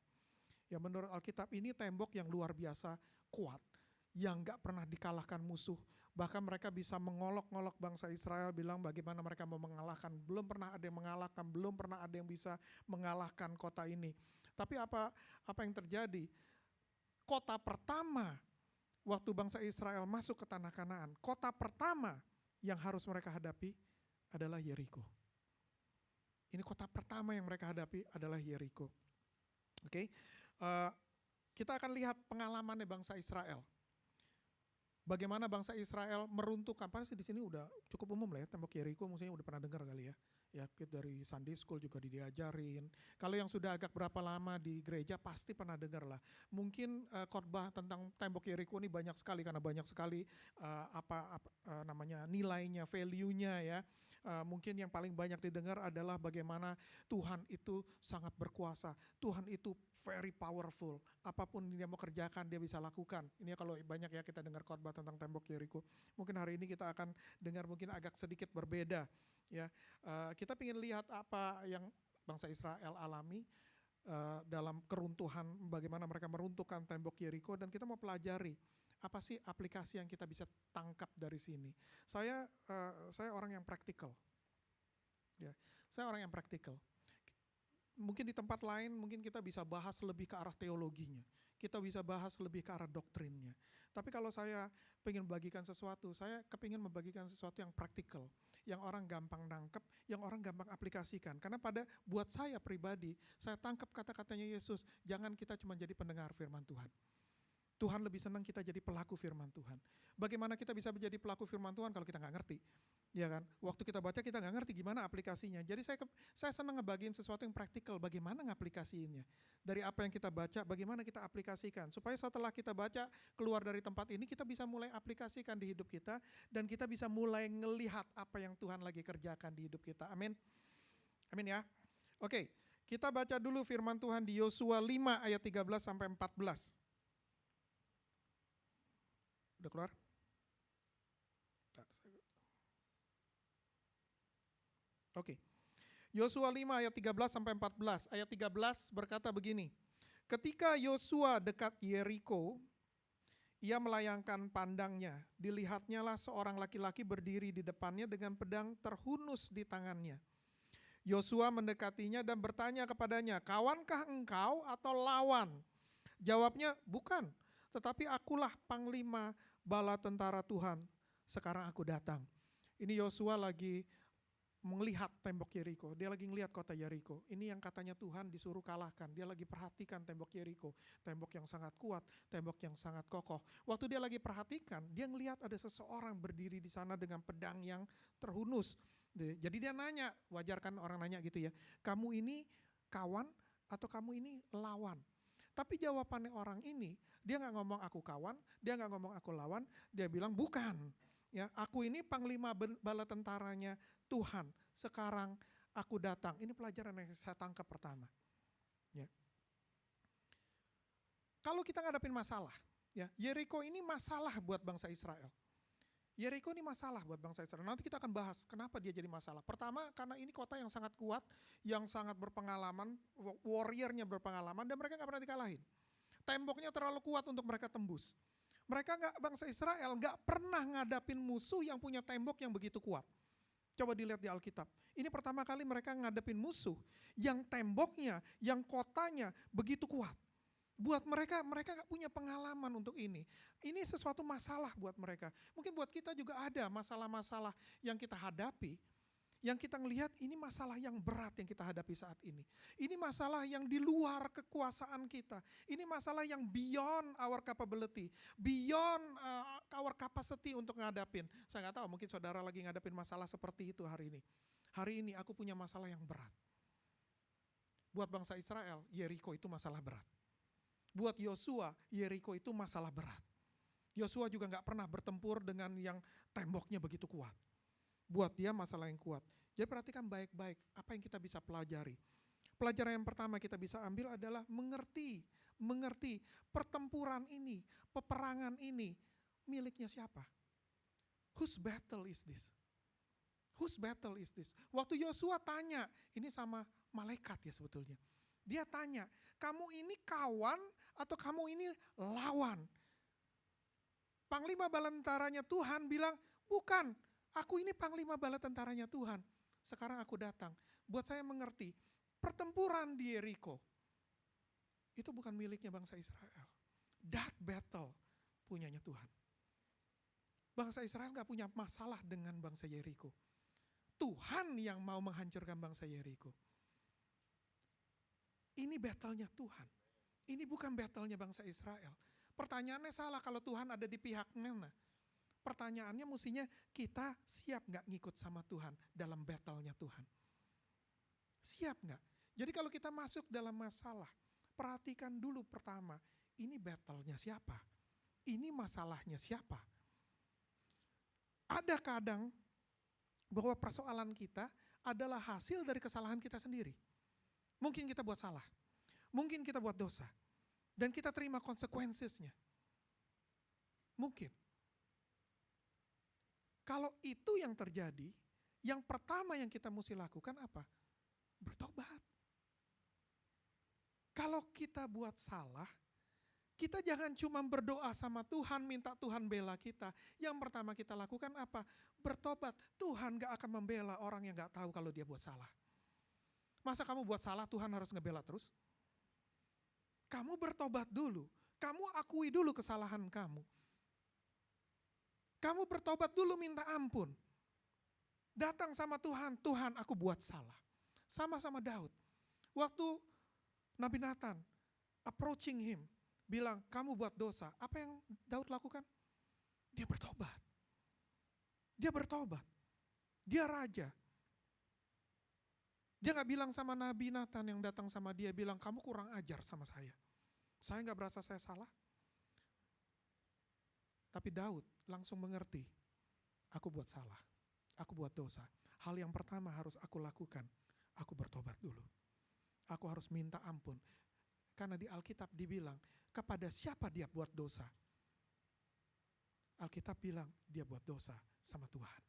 Speaker 5: ini tembok yang luar biasa kuat, yang gak pernah dikalahkan musuh. Bahkan mereka bisa mengolok-ngolok bangsa Israel, bilang bagaimana mereka mau mengalahkan. Belum pernah ada yang mengalahkan, belum pernah ada yang bisa mengalahkan kota ini. Tapi apa yang terjadi? Kota pertama waktu bangsa Israel masuk ke tanah Kanaan, kota pertama yang harus mereka hadapi adalah Yeriko. Ini kota pertama yang mereka hadapi adalah Yeriko. Oke, kita akan lihat pengalamannya bangsa Israel. Bagaimana bangsa Israel meruntuhkan, pasti di sini udah cukup umum lah ya, tembok Yeriko mungkin udah pernah dengar kali ya. Ya dari Sunday School juga diajarin. Kalau yang sudah agak berapa lama di gereja pasti pernah dengar lah. Mungkin khotbah tentang tembok Yeriko ini banyak sekali karena banyak sekali namanya nilainya, value-nya ya. Mungkin yang paling banyak didengar adalah bagaimana Tuhan itu sangat berkuasa. Tuhan itu very powerful. Apapun dia mau kerjakan dia bisa lakukan. Ini kalau banyak ya kita dengar khotbah tentang tembok Yeriko. Mungkin hari ini kita akan dengar mungkin agak sedikit berbeda. Ya, kita ingin lihat apa yang bangsa Israel alami dalam keruntuhan, bagaimana mereka meruntuhkan tembok Yeriko, dan kita mau pelajari apa sih aplikasi yang kita bisa tangkap dari sini. Saya orang yang praktikal. Ya, saya orang yang praktikal. Mungkin di tempat lain mungkin kita bisa bahas lebih ke arah teologinya. Kita bisa bahas lebih ke arah doktrinnya. Tapi kalau saya pengen membagikan sesuatu, saya kepingin membagikan sesuatu yang praktikal, yang orang gampang nangkep, yang orang gampang aplikasikan. Karena buat saya pribadi, saya tangkap kata-katanya Yesus, jangan kita cuma jadi pendengar firman Tuhan. Tuhan lebih senang kita jadi pelaku firman Tuhan. Bagaimana kita bisa menjadi pelaku firman Tuhan kalau kita nggak ngerti? Ya kan? Waktu kita baca kita nggak ngerti gimana aplikasinya. Jadi saya senang ngebagiin sesuatu yang praktikal, bagaimana ngaplikasiinnya. Dari apa yang kita baca, bagaimana kita aplikasikan. Supaya setelah kita baca, keluar dari tempat ini, kita bisa mulai aplikasikan di hidup kita, dan kita bisa mulai ngelihat apa yang Tuhan lagi kerjakan di hidup kita. Amin. Amin ya. Oke, kita baca dulu firman Tuhan di Yosua 5 ayat 13 sampai 14. Udah keluar? Oke. Yosua 5 ayat 13 sampai 14. Ayat 13 berkata begini. Ketika Yosua dekat Yeriko, ia melayangkan pandangnya. Dilihatnya lah seorang laki-laki berdiri di depannya dengan pedang terhunus di tangannya. Yosua mendekatinya dan bertanya kepadanya, "Kawankah engkau atau lawan?" Jawabnya, "Bukan, tetapi akulah panglima bala tentara Tuhan. Sekarang aku datang." Ini Yosua lagi melihat tembok Yeriko. Dia lagi ngelihat kota Yeriko. Ini yang katanya Tuhan disuruh kalahkan. Dia lagi perhatikan tembok Yeriko. Tembok yang sangat kuat, tembok yang sangat kokoh. Waktu dia lagi perhatikan, dia ngelihat ada seseorang berdiri di sana dengan pedang yang terhunus. Jadi dia nanya, wajar kan orang nanya gitu ya, "Kamu ini kawan atau kamu ini lawan?" Tapi jawabannya orang ini, dia nggak ngomong aku kawan, dia nggak ngomong aku lawan, dia bilang bukan. Ya, aku ini panglima bala tentaranya Tuhan. Sekarang aku datang. Ini pelajaran yang saya tangkap pertama. Ya. Kalau kita ngadapin masalah, ya, Yeriko ini masalah buat bangsa Israel. Yeriko ini masalah buat bangsa Israel. Nanti kita akan bahas kenapa dia jadi masalah. Pertama, karena ini kota yang sangat kuat, yang sangat berpengalaman, warriornya berpengalaman, dan mereka nggak pernah dikalahin. Temboknya terlalu kuat untuk mereka tembus. Bangsa Israel nggak pernah ngadapin musuh yang punya tembok yang begitu kuat. Coba dilihat di Alkitab. Ini pertama kali mereka ngadepin musuh yang temboknya, yang kotanya begitu kuat. Buat mereka nggak punya pengalaman untuk ini. Ini sesuatu masalah buat mereka. Mungkin buat kita juga ada masalah-masalah yang kita hadapi, yang kita ngelihat ini masalah yang berat yang kita hadapi saat ini. Ini masalah yang di luar kekuasaan kita. Ini masalah yang beyond our capability, beyond our capacity untuk ngadapin. Saya nggak tahu, mungkin saudara lagi ngadapin masalah seperti itu hari ini. Hari ini aku punya masalah yang berat. Buat bangsa Israel, Yeriko itu masalah berat. Buat Yosua, Yeriko itu masalah berat. Yosua juga nggak pernah bertempur dengan yang temboknya begitu kuat. Buat dia masalah yang kuat. Jadi perhatikan baik-baik apa yang kita bisa pelajari. Pelajaran yang pertama kita bisa ambil adalah mengerti pertempuran ini, peperangan ini miliknya siapa? Whose battle is this? Whose battle is this? Waktu Yosua tanya, ini sama malaikat ya sebetulnya. Dia tanya, kamu ini kawan atau kamu ini lawan? Panglima bala tentaranya Tuhan bilang, bukan. Aku ini panglima bala tentaranya Tuhan. Sekarang aku datang. Buat saya mengerti, pertempuran di Yeriko itu bukan miliknya bangsa Israel. That battle punyanya Tuhan. Bangsa Israel gak punya masalah dengan bangsa Yeriko. Tuhan yang mau menghancurkan bangsa Yeriko. Ini battle-nya Tuhan. Ini bukan battle-nya bangsa Israel. Pertanyaannya salah, kalau Tuhan ada di pihak mana? Pertanyaannya mestinya kita siap nggak ngikut sama Tuhan dalam battle-nya Tuhan? Siap nggak? Jadi kalau kita masuk dalam masalah, perhatikan dulu pertama, ini battle-nya siapa? Ini masalahnya siapa? Ada kadang bahwa persoalan kita adalah hasil dari kesalahan kita sendiri. Mungkin kita buat salah, mungkin kita buat dosa, dan kita terima konsekuensinya. Mungkin. Kalau itu yang terjadi, yang pertama yang kita mesti lakukan apa? Bertobat. Kalau kita buat salah, kita jangan cuma berdoa sama Tuhan, minta Tuhan bela kita. Yang pertama kita lakukan apa? Bertobat. Tuhan gak akan membela orang yang gak tahu kalau dia buat salah. Masa kamu buat salah, Tuhan harus ngebela terus? Kamu bertobat dulu. Kamu akui dulu kesalahan kamu. Kamu bertobat dulu, minta ampun. Datang sama Tuhan, Tuhan aku buat salah. Sama-sama Daud. Waktu Nabi Nathan approaching him, bilang kamu buat dosa. Apa yang Daud lakukan? Dia bertobat. Dia bertobat. Dia raja. Dia gak bilang sama Nabi Nathan yang datang sama dia, bilang kamu kurang ajar sama saya. Saya gak berasa saya salah. Tapi Daud langsung mengerti, aku buat salah, aku buat dosa. Hal yang pertama harus aku lakukan, aku bertobat dulu. Aku harus minta ampun. Karena di Alkitab dibilang, kepada siapa dia buat dosa? Alkitab bilang, dia buat dosa sama Tuhan.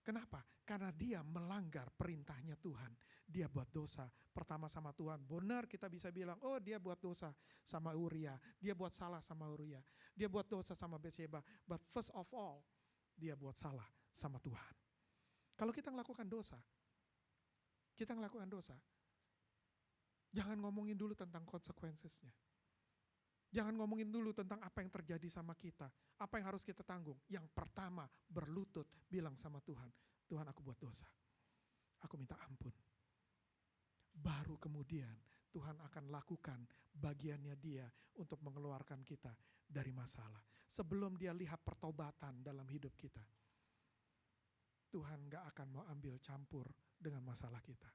Speaker 5: Kenapa? Karena dia melanggar perintahnya Tuhan. Dia buat dosa pertama sama Tuhan. Benar kita bisa bilang, oh dia buat dosa sama Uria. Dia buat salah sama Uria. Dia buat dosa sama Betsheba. But first of all, dia buat salah sama Tuhan. Kalau kita melakukan dosa, jangan ngomongin dulu tentang konsekuensinya. Jangan ngomongin dulu tentang apa yang terjadi sama kita. Apa yang harus kita tanggung. Yang pertama, berlutut bilang sama Tuhan. Tuhan aku buat dosa. Aku minta ampun. Baru kemudian Tuhan akan lakukan bagiannya dia untuk mengeluarkan kita dari masalah. Sebelum dia lihat pertobatan dalam hidup kita. Tuhan gak akan mau ambil campur dengan masalah kita.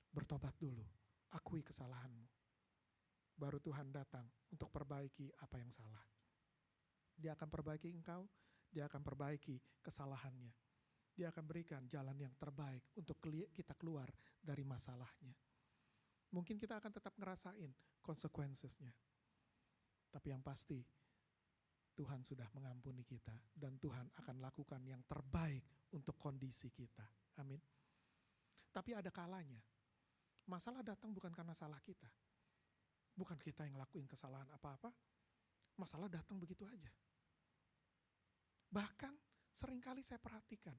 Speaker 5: Bertobat dulu. Akui kesalahanmu. Baru Tuhan datang untuk perbaiki apa yang salah. Dia akan perbaiki engkau, dia akan perbaiki kesalahannya. Dia akan berikan jalan yang terbaik untuk kita keluar dari masalahnya. Mungkin kita akan tetap ngerasain konsekuensinya. Tapi yang pasti, Tuhan sudah mengampuni kita dan Tuhan akan lakukan yang terbaik untuk kondisi kita. Amin. Tapi ada kalanya, masalah datang bukan karena salah kita. Bukan kita yang lakuin kesalahan apa-apa, masalah datang begitu aja. Bahkan seringkali saya perhatikan,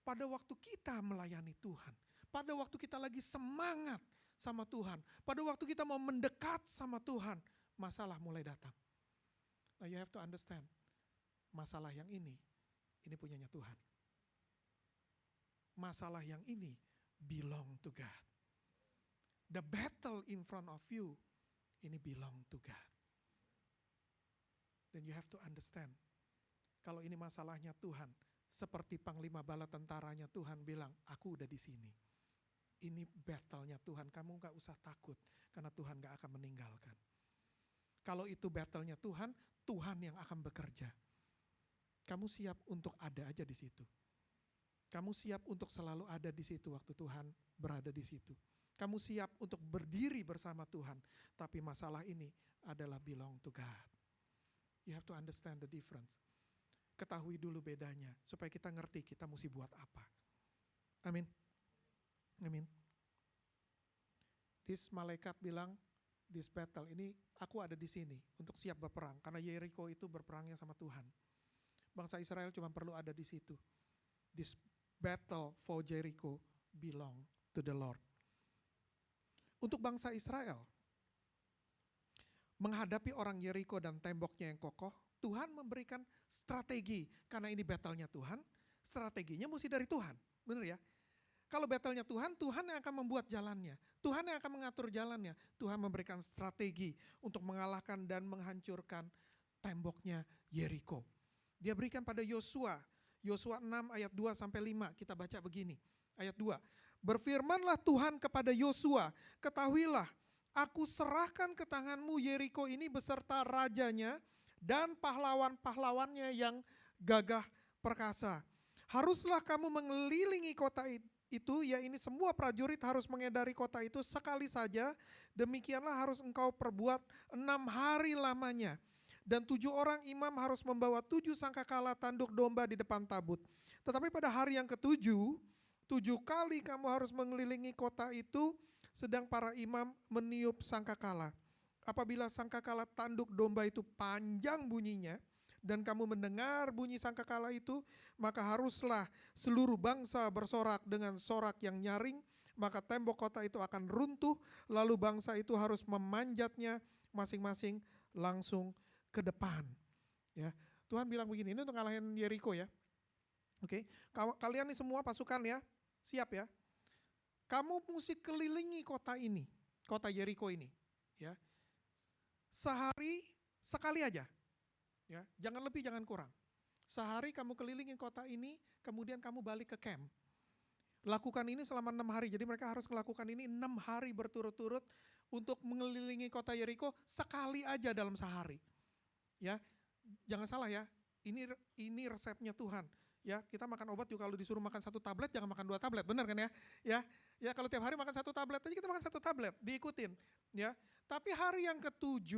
Speaker 5: pada waktu kita melayani Tuhan, pada waktu kita lagi semangat sama Tuhan, pada waktu kita mau mendekat sama Tuhan, masalah mulai datang. Now you have to understand, masalah yang ini punyanya Tuhan. Masalah yang ini belong to God. The battle in front of you, ini belong to God. Then you have to understand, kalau ini masalahnya Tuhan, seperti panglima bala tentaranya Tuhan bilang, aku udah di sini. Ini battle-nya Tuhan, kamu gak usah takut, karena Tuhan gak akan meninggalkan. Kalau itu battle-nya Tuhan, Tuhan yang akan bekerja. Kamu siap untuk ada aja di situ. Kamu siap untuk selalu ada di situ waktu Tuhan berada di situ. Kamu siap untuk berdiri bersama Tuhan. Tapi masalah ini adalah belong to God. You have to understand the difference. Ketahui dulu bedanya. Supaya kita ngerti kita mesti buat apa. Amin. Amin. This malaikat bilang, this battle ini aku ada di sini untuk siap berperang. Karena Jericho itu berperangnya sama Tuhan. Bangsa Israel cuma perlu ada di situ. This battle for Jericho belong to the Lord. Untuk bangsa Israel, menghadapi orang Jericho dan temboknya yang kokoh, Tuhan memberikan strategi. Karena ini battle-nya Tuhan, strateginya mesti dari Tuhan. Benar ya? Kalau battle-nya Tuhan, Tuhan yang akan membuat jalannya. Tuhan yang akan mengatur jalannya. Tuhan memberikan strategi untuk mengalahkan dan menghancurkan temboknya Yeriko. Dia berikan pada Yosua. Yosua 6 ayat 2 sampai 5 kita baca begini. Ayat 2. Berfirmanlah Tuhan kepada Yosua, ketahuilah, aku serahkan ke tanganmu Yeriko ini beserta rajanya dan pahlawan-pahlawannya yang gagah perkasa. Haruslah kamu mengelilingi kota itu, ya ini semua prajurit harus mengedari kota itu sekali saja. Demikianlah harus engkau perbuat 6 hari lamanya. Dan 7 orang imam harus membawa 7 sangkakala tanduk domba di depan tabut. Tetapi pada hari yang ke-7, 7 kali kamu harus mengelilingi kota itu, sedang para imam meniup sangkakala. Apabila sangkakala tanduk domba itu panjang bunyinya, dan kamu mendengar bunyi sangkakala itu, maka haruslah seluruh bangsa bersorak dengan sorak yang nyaring, maka tembok kota itu akan runtuh, lalu bangsa itu harus memanjatnya masing-masing langsung ke depan. Ya, Tuhan bilang begini, ini untuk ngalahin Yeriko ya. Oke, kalian ini semua pasukan ya, siap ya. Kamu mesti kelilingi kota ini, kota Yeriko ini, ya. Sehari sekali aja, ya. Jangan lebih, jangan kurang. Sehari kamu kelilingi kota ini, kemudian kamu balik ke camp. Lakukan ini selama 6 hari. Jadi mereka harus melakukan ini 6 hari berturut-turut untuk mengelilingi kota Yeriko sekali aja dalam sehari. Ya, jangan salah ya. Ini resepnya Tuhan. Ya, kita makan obat juga kalau disuruh makan 1 tablet jangan makan 2 tablet, benar kan ya? Ya kalau tiap hari makan 1 tablet aja kita makan 1 tablet, diikutin, ya. Tapi hari yang ke-7,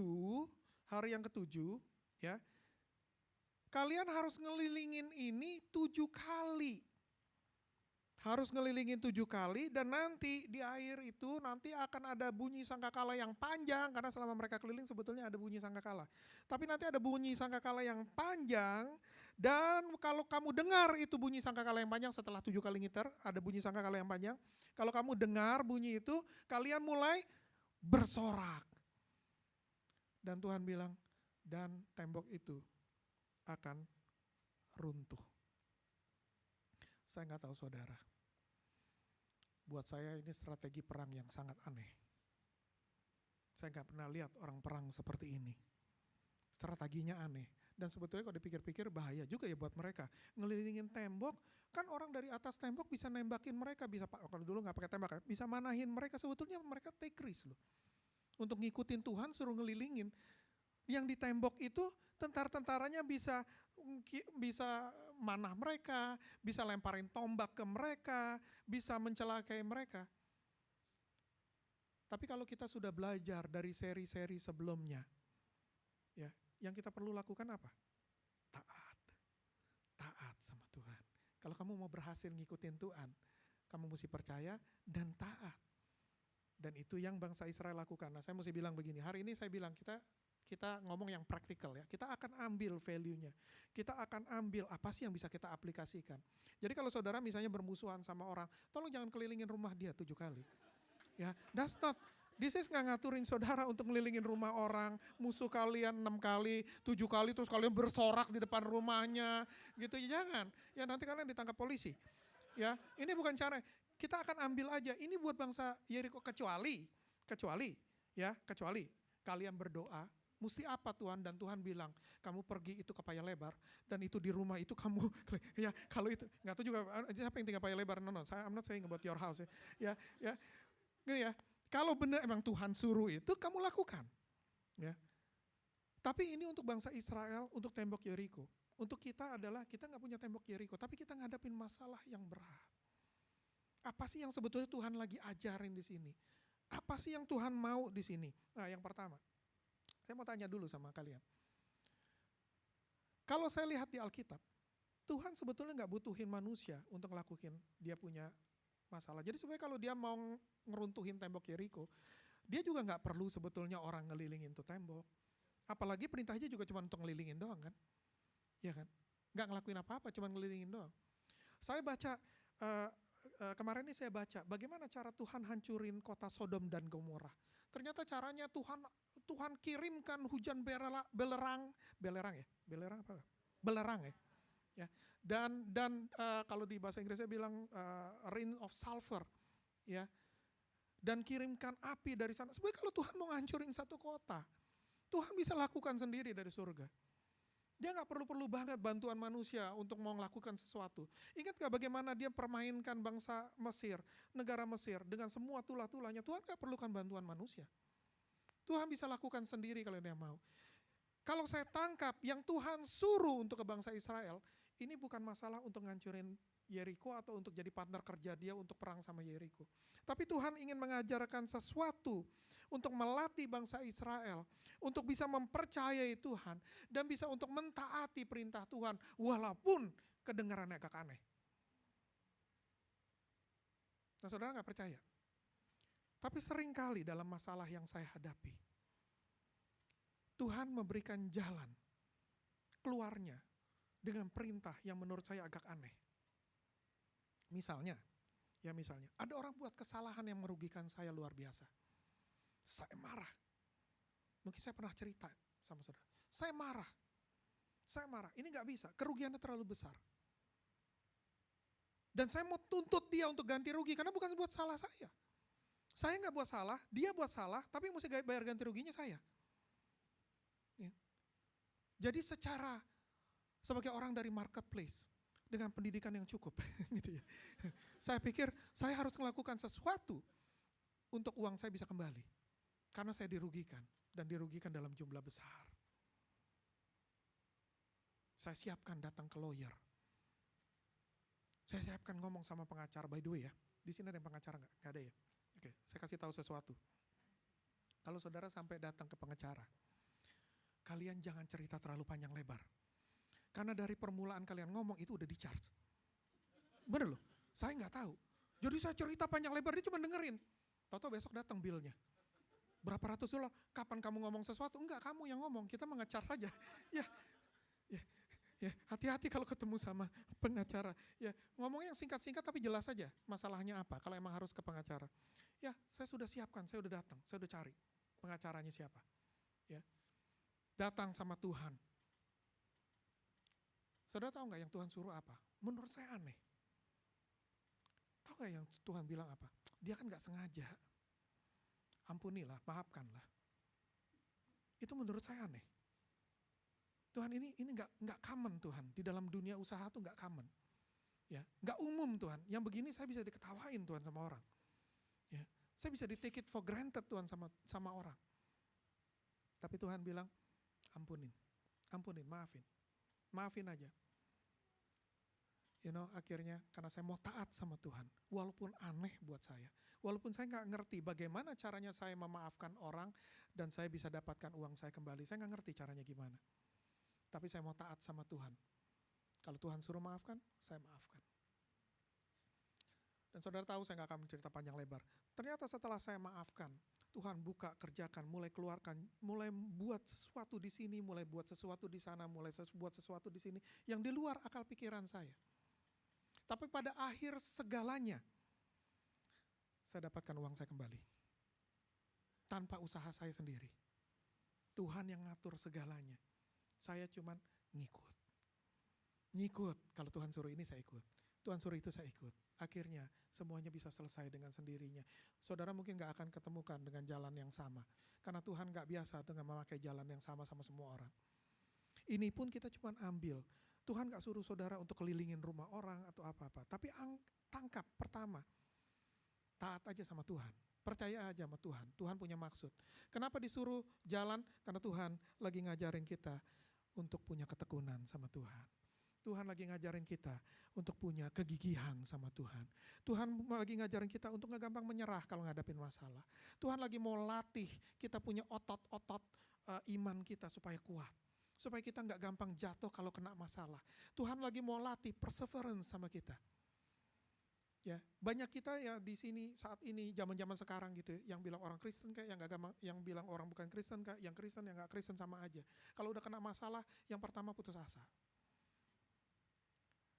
Speaker 5: ya. Kalian harus ngelilingin ini 7 kali. Harus ngelilingin 7 kali dan nanti di akhir itu nanti akan ada bunyi sangkakala yang panjang karena selama mereka keliling sebetulnya ada bunyi sangkakala. Tapi nanti ada bunyi sangkakala yang panjang dan kalau kamu dengar itu bunyi sangkakala yang panjang setelah 7 kali ngiter ada bunyi sangkakala yang panjang. Kalau kamu dengar bunyi itu kalian mulai bersorak. Dan Tuhan bilang dan tembok itu akan runtuh. Saya nggak tahu saudara, buat saya ini strategi perang yang sangat aneh. Saya nggak pernah lihat orang perang seperti ini. Strateginya aneh. Dan sebetulnya kalau dipikir-pikir bahaya juga ya buat mereka. Ngelilingin tembok, kan orang dari atas tembok bisa nembakin mereka, bisa kalau dulu nggak pakai tembak, bisa manahin mereka. Sebetulnya mereka take risk loh. Untuk ngikutin Tuhan suruh ngelilingin. Yang di tembok itu tentara-tentaranya bisa manah mereka, bisa lemparin tombak ke mereka, bisa mencelakai mereka. Tapi kalau kita sudah belajar dari seri-seri sebelumnya, ya, yang kita perlu lakukan apa? Taat sama Tuhan. Kalau kamu mau berhasil ngikutin Tuhan, kamu mesti percaya dan taat. Dan itu yang bangsa Israel lakukan. Nah, saya mesti bilang begini, hari ini saya bilang kita ngomong yang praktikal ya, kita akan ambil value-nya, kita akan ambil apa sih yang bisa kita aplikasikan. Jadi kalau saudara misalnya bermusuhan sama orang, tolong jangan kelilingin rumah dia 7 kali. Ya, this is nggak ngaturin saudara untuk ngelilingin rumah orang, musuh kalian 6 kali, 7 kali, terus kalian bersorak di depan rumahnya, gitu ya jangan. Ya nanti kalian ditangkap polisi. Ya, ini bukan cara, kita akan ambil aja, ini buat bangsa Yeriko kecuali kalian berdoa, mesti apa Tuhan? Dan Tuhan bilang, kamu pergi itu ke Paya Lebar, dan itu di rumah itu kamu, ya kalau itu, nggak tahu juga siapa yang tinggal Paya Lebar, no, I'm not saying about your house ya. Kalau benar emang Tuhan suruh itu, kamu lakukan. Ya. Tapi ini untuk bangsa Israel, untuk tembok Yeriko. Untuk kita adalah, kita nggak punya tembok Yeriko, tapi kita ngadapin masalah yang berat. Apa sih yang sebetulnya Tuhan lagi ajarin di sini? Apa sih yang Tuhan mau di sini? Nah, yang pertama, saya mau tanya dulu sama kalian. Kalau saya lihat di Alkitab, Tuhan sebetulnya nggak butuhin manusia untuk ngelakuin dia punya masalah. Jadi sebenarnya kalau dia mau ngeruntuhin tembok Yeriko, dia juga nggak perlu sebetulnya orang ngelilingin tuh tembok. Apalagi perintahnya juga cuma untuk ngelilingin doang kan? Ya kan? Nggak ngelakuin apa-apa, cuma ngelilingin doang. Saya baca, kemarin ini saya baca, bagaimana cara Tuhan hancurin kota Sodom dan Gomora. Ternyata caranya Tuhan kirimkan hujan belerang ya. Dan kalau di bahasa Inggrisnya bilang rain of sulfur, ya. Dan kirimkan api dari sana. Sebenarnya kalau Tuhan mau ngancurin satu kota, Tuhan bisa lakukan sendiri dari surga. Dia nggak perlu-perlu banget bantuan manusia untuk mau melakukan sesuatu. Ingat gak bagaimana dia permainkan bangsa Mesir, negara Mesir, dengan semua tulah-tulahnya. Tuhan nggak perlukan bantuan manusia. Tuhan bisa lakukan sendiri kalau dia mau. Kalau saya tangkap yang Tuhan suruh untuk ke bangsa Israel, ini bukan masalah untuk ngancurin Yeriko atau untuk jadi partner kerja dia untuk perang sama Yeriko. Tapi Tuhan ingin mengajarkan sesuatu untuk melatih bangsa Israel, untuk bisa mempercayai Tuhan, dan bisa untuk mentaati perintah Tuhan, walaupun kedengarannya agak aneh. Nah, saudara nggak percaya? Tapi seringkali dalam masalah yang saya hadapi, Tuhan memberikan jalan keluarnya dengan perintah yang menurut saya agak aneh. Misalnya, ada orang buat kesalahan yang merugikan saya luar biasa. Saya marah. Mungkin saya pernah cerita sama saudara. Saya marah. Ini gak bisa, kerugiannya terlalu besar. Dan saya mau tuntut dia untuk ganti rugi, karena bukan buat salah saya. Saya gak buat salah, dia buat salah, tapi mesti bayar ganti ruginya saya. Ya. Jadi sebagai orang dari marketplace, dengan pendidikan yang cukup, gitu ya. Saya pikir saya harus melakukan sesuatu untuk uang saya bisa kembali. Karena saya dirugikan, dan dirugikan dalam jumlah besar. Saya siapkan datang ke lawyer. Saya siapkan ngomong sama pengacara, by the way ya. Di sini ada yang pengacara nggak? Nggak ada ya? Oke, saya kasih tahu sesuatu. Kalau saudara sampai datang ke pengacara, kalian jangan cerita terlalu panjang lebar. Karena dari permulaan kalian ngomong itu udah di-charge. Bener loh, saya nggak tahu. Jadi saya cerita panjang lebar, dia cuma dengerin. Tahu-tahu besok datang bill-nya. Berapa ratus $, kapan kamu ngomong sesuatu? Enggak, kamu yang ngomong, kita mengecar saja. Ya, hati-hati kalau ketemu sama pengacara. Ya, ngomongnya yang singkat-singkat tapi jelas saja masalahnya apa, kalau emang harus ke pengacara. Ya, saya sudah siapkan, saya udah datang, saya udah cari pengacaranya siapa. Ya, datang sama Tuhan. Saudara tahu nggak yang Tuhan suruh apa? Menurut saya aneh. Tahu nggak yang Tuhan bilang apa? Dia kan nggak sengaja. Ampunilah, maafkanlah. Itu menurut saya aneh. Tuhan ini nggak common Tuhan, di dalam dunia usaha tuh nggak common. Ya, nggak umum Tuhan. Yang begini saya bisa diketawain Tuhan sama orang. Ya, saya bisa di take it for granted Tuhan sama orang. Tapi Tuhan bilang, ampunin, maafin aja. Akhirnya karena saya mau taat sama Tuhan, walaupun aneh buat saya, walaupun saya nggak ngerti bagaimana caranya saya memaafkan orang dan saya bisa dapatkan uang saya kembali, saya nggak ngerti caranya gimana. Tapi saya mau taat sama Tuhan. Kalau Tuhan suruh maafkan, saya maafkan. Dan saudara tahu saya nggak akan mencerita panjang lebar. Ternyata setelah saya maafkan, Tuhan buka, kerjakan, mulai keluarkan, mulai buat sesuatu di sini, mulai buat sesuatu di sana, mulai buat sesuatu di sini yang di luar akal pikiran saya. Tapi pada akhir segalanya, saya dapatkan uang saya kembali. Tanpa usaha saya sendiri. Tuhan yang ngatur segalanya. Saya cuman ngikut. Kalau Tuhan suruh ini saya ikut. Tuhan suruh itu saya ikut. Akhirnya semuanya bisa selesai dengan sendirinya. Saudara mungkin gak akan ketemukan dengan jalan yang sama. Karena Tuhan gak biasa dengan memakai jalan yang sama semua orang. Ini pun kita cuma ambil. Tuhan gak suruh saudara untuk kelilingin rumah orang atau apa-apa. Tapi tangkap pertama, taat aja sama Tuhan. Percaya aja sama Tuhan. Tuhan punya maksud. Kenapa disuruh jalan? Karena Tuhan lagi ngajarin kita untuk punya ketekunan sama Tuhan. Tuhan lagi ngajarin kita untuk punya kegigihan sama Tuhan. Tuhan lagi ngajarin kita untuk gak gampang menyerah kalau ngadapin masalah. Tuhan lagi mau latih kita punya otot-otot iman kita supaya kuat. Supaya kita gak gampang jatuh kalau kena masalah. Tuhan lagi mau latih perseverance sama kita. Ya, banyak kita ya di sini saat ini zaman-zaman sekarang gitu, yang bilang orang Kristen kayak yang gak gampang, yang bilang orang bukan Kristen kayak yang Kristen yang gak Kristen sama aja. Kalau udah kena masalah, yang pertama putus asa.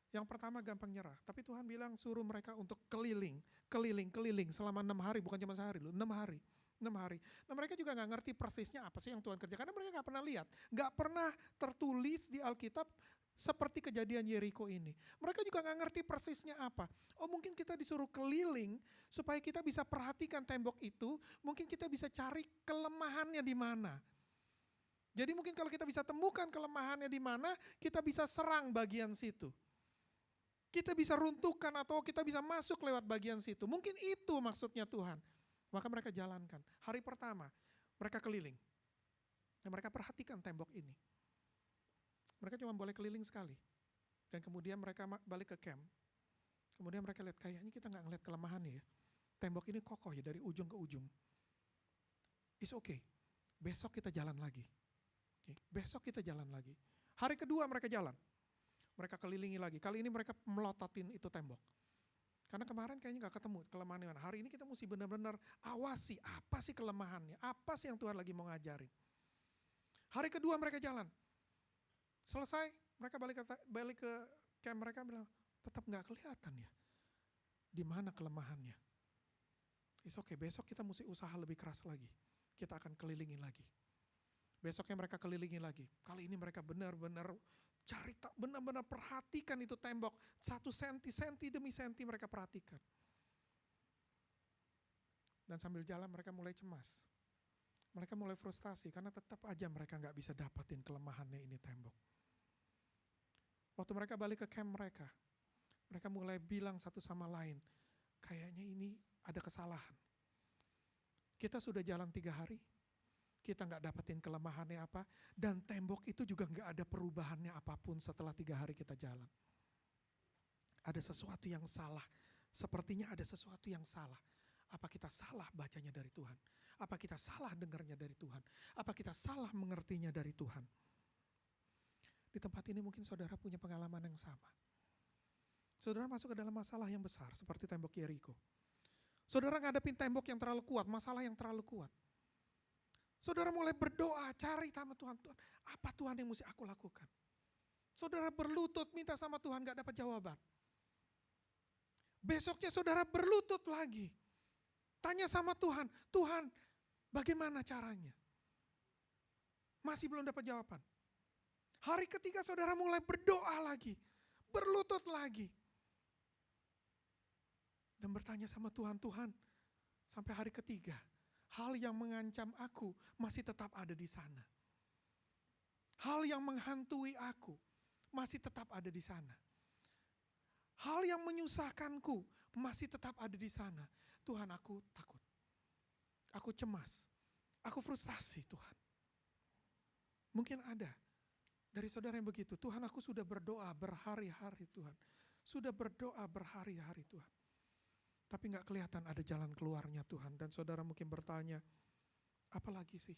Speaker 5: Yang pertama gampang nyerah, tapi Tuhan bilang suruh mereka untuk keliling selama 6 hari, bukan cuma sehari loh, 6 hari. Nah mereka juga gak ngerti persisnya apa sih yang Tuhan kerjakan, karena mereka gak pernah lihat, gak pernah tertulis di Alkitab seperti kejadian Yeriko ini. Mereka juga gak ngerti persisnya apa. Oh mungkin kita disuruh keliling supaya kita bisa perhatikan tembok itu, mungkin kita bisa cari kelemahannya di mana. Jadi mungkin kalau kita bisa temukan kelemahannya di mana, kita bisa serang bagian situ. Kita bisa runtuhkan atau kita bisa masuk lewat bagian situ. Mungkin itu maksudnya Tuhan. Maka mereka jalankan. Hari pertama, mereka keliling. Dan mereka perhatikan tembok ini. Mereka cuma boleh keliling sekali. Dan kemudian mereka balik ke camp. Kemudian mereka lihat, kayaknya kita nggak ngeliat kelemahannya ya. Tembok ini kokoh ya dari ujung ke ujung. It's okay. Besok kita jalan lagi. Besok kita jalan lagi. Hari kedua mereka jalan. Mereka kelilingi lagi. Kali ini mereka melototin itu tembok. Karena kemarin kayaknya gak ketemu kelemahannya. Hari ini kita mesti benar-benar awasi apa sih kelemahannya. Apa sih yang Tuhan lagi mau ngajarin. Hari kedua mereka jalan. Selesai, mereka balik ke camp mereka bilang, tetap gak kelihatan ya. Di mana kelemahannya. It's okay, besok kita mesti usaha lebih keras lagi. Kita akan kelilingi lagi. Besoknya mereka kelilingi lagi. Kali ini mereka benar-benar cari, benar-benar perhatikan itu tembok. 1 senti demi senti mereka perhatikan. Dan sambil jalan mereka mulai cemas. Mereka mulai frustasi karena tetap aja mereka gak bisa dapatin kelemahannya ini tembok. Waktu mereka balik ke camp mereka mulai bilang satu sama lain, kayaknya ini ada kesalahan. Kita sudah jalan 3 hari, kita nggak dapetin kelemahannya apa, dan tembok itu juga nggak ada perubahannya apapun setelah 3 hari kita jalan. Ada sesuatu yang salah, sepertinya ada sesuatu yang salah. Apa kita salah bacanya dari Tuhan? Apa kita salah dengarnya dari Tuhan? Apa kita salah mengertinya dari Tuhan? Di tempat ini mungkin saudara punya pengalaman yang sama. Saudara masuk ke dalam masalah yang besar seperti tembok Yeriko. Saudara ngadepin tembok yang terlalu kuat, masalah yang terlalu kuat. Saudara mulai berdoa, cari sama Tuhan. Tuhan, apa Tuhan yang mesti aku lakukan? Saudara berlutut, minta sama Tuhan, gak dapat jawaban. Besoknya saudara berlutut lagi. Tanya sama Tuhan, Tuhan bagaimana caranya? Masih belum dapat jawaban. Hari ketiga saudara mulai berdoa lagi. Berlutut lagi. Dan bertanya sama Tuhan, Tuhan sampai hari ketiga. Hal yang mengancam aku masih tetap ada di sana. Hal yang menghantui aku masih tetap ada di sana. Hal yang menyusahkanku masih tetap ada di sana. Tuhan, aku takut. Aku cemas. Aku frustasi, Tuhan. Mungkin ada dari saudara yang begitu. Tuhan, aku sudah berdoa berhari-hari, Tuhan. Sudah berdoa berhari-hari, Tuhan. Tapi gak kelihatan ada jalan keluarnya, Tuhan. Dan saudara mungkin bertanya, apa lagi sih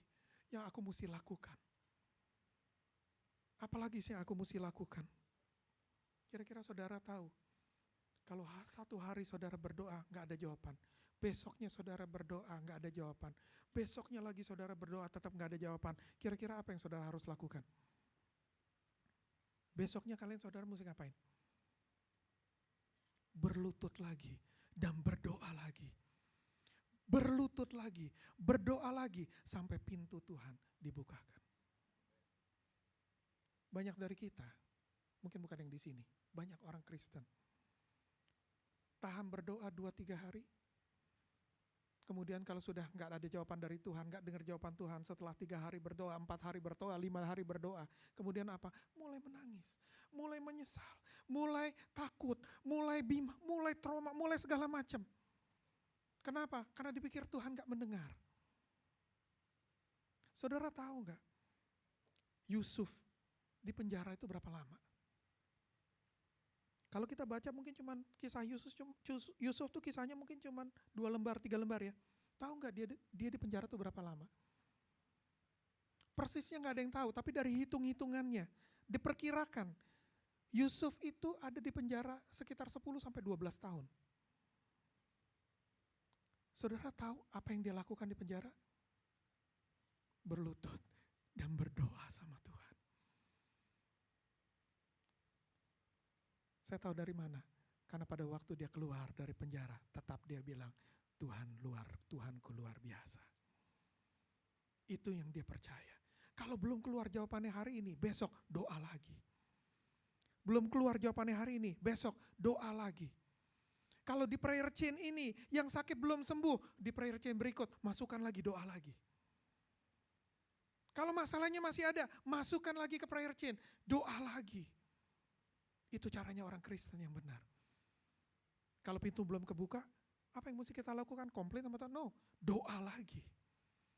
Speaker 5: yang aku mesti lakukan? Apa lagi sih yang aku mesti lakukan? Kira-kira saudara tahu, kalau satu hari saudara berdoa gak ada jawaban. Besoknya saudara berdoa gak ada jawaban. Besoknya lagi saudara berdoa tetap gak ada jawaban. Kira-kira apa yang saudara harus lakukan? Besoknya kalian saudara mesti ngapain? Berlutut lagi. Dan berdoa lagi. Berlutut lagi, berdoa lagi sampai pintu Tuhan dibukakan. Banyak dari kita, mungkin bukan yang di sini, banyak orang Kristen. Tahan berdoa 2-3 hari. Kemudian kalau sudah gak ada jawaban dari Tuhan, gak dengar jawaban Tuhan, setelah 3 hari berdoa, 4 hari berdoa, 5 hari berdoa. Kemudian apa? Mulai menangis, mulai menyesal, mulai takut, mulai bimbang, mulai trauma, mulai segala macam. Kenapa? Karena dipikir Tuhan gak mendengar. Saudara tahu gak? Yusuf di penjara itu berapa lama? Kalau kita baca mungkin cuman kisah Yusuf tuh kisahnya mungkin cuman 2 lembar, 3 lembar ya. Tahu gak dia di penjara tuh berapa lama? Persisnya gak ada yang tahu, tapi dari hitung-hitungannya diperkirakan Yusuf itu ada di penjara sekitar 10-12 tahun. Saudara tahu apa yang dia lakukan di penjara? Berlutut dan berdoa sama Tuhan. Saya tahu dari mana? Karena pada waktu dia keluar dari penjara, tetap dia bilang, Tuhanku luar biasa. Itu yang dia percaya. Kalau belum keluar jawabannya hari ini, besok doa lagi. Belum keluar jawabannya hari ini, besok doa lagi. Kalau di prayer chain ini, yang sakit belum sembuh, di prayer chain berikut, masukkan lagi doa lagi. Kalau masalahnya masih ada, masukkan lagi ke prayer chain, doa lagi. Itu caranya orang Kristen yang benar. Kalau pintu belum kebuka, apa yang mesti kita lakukan? Komplain sama Tuhan? No, doa lagi.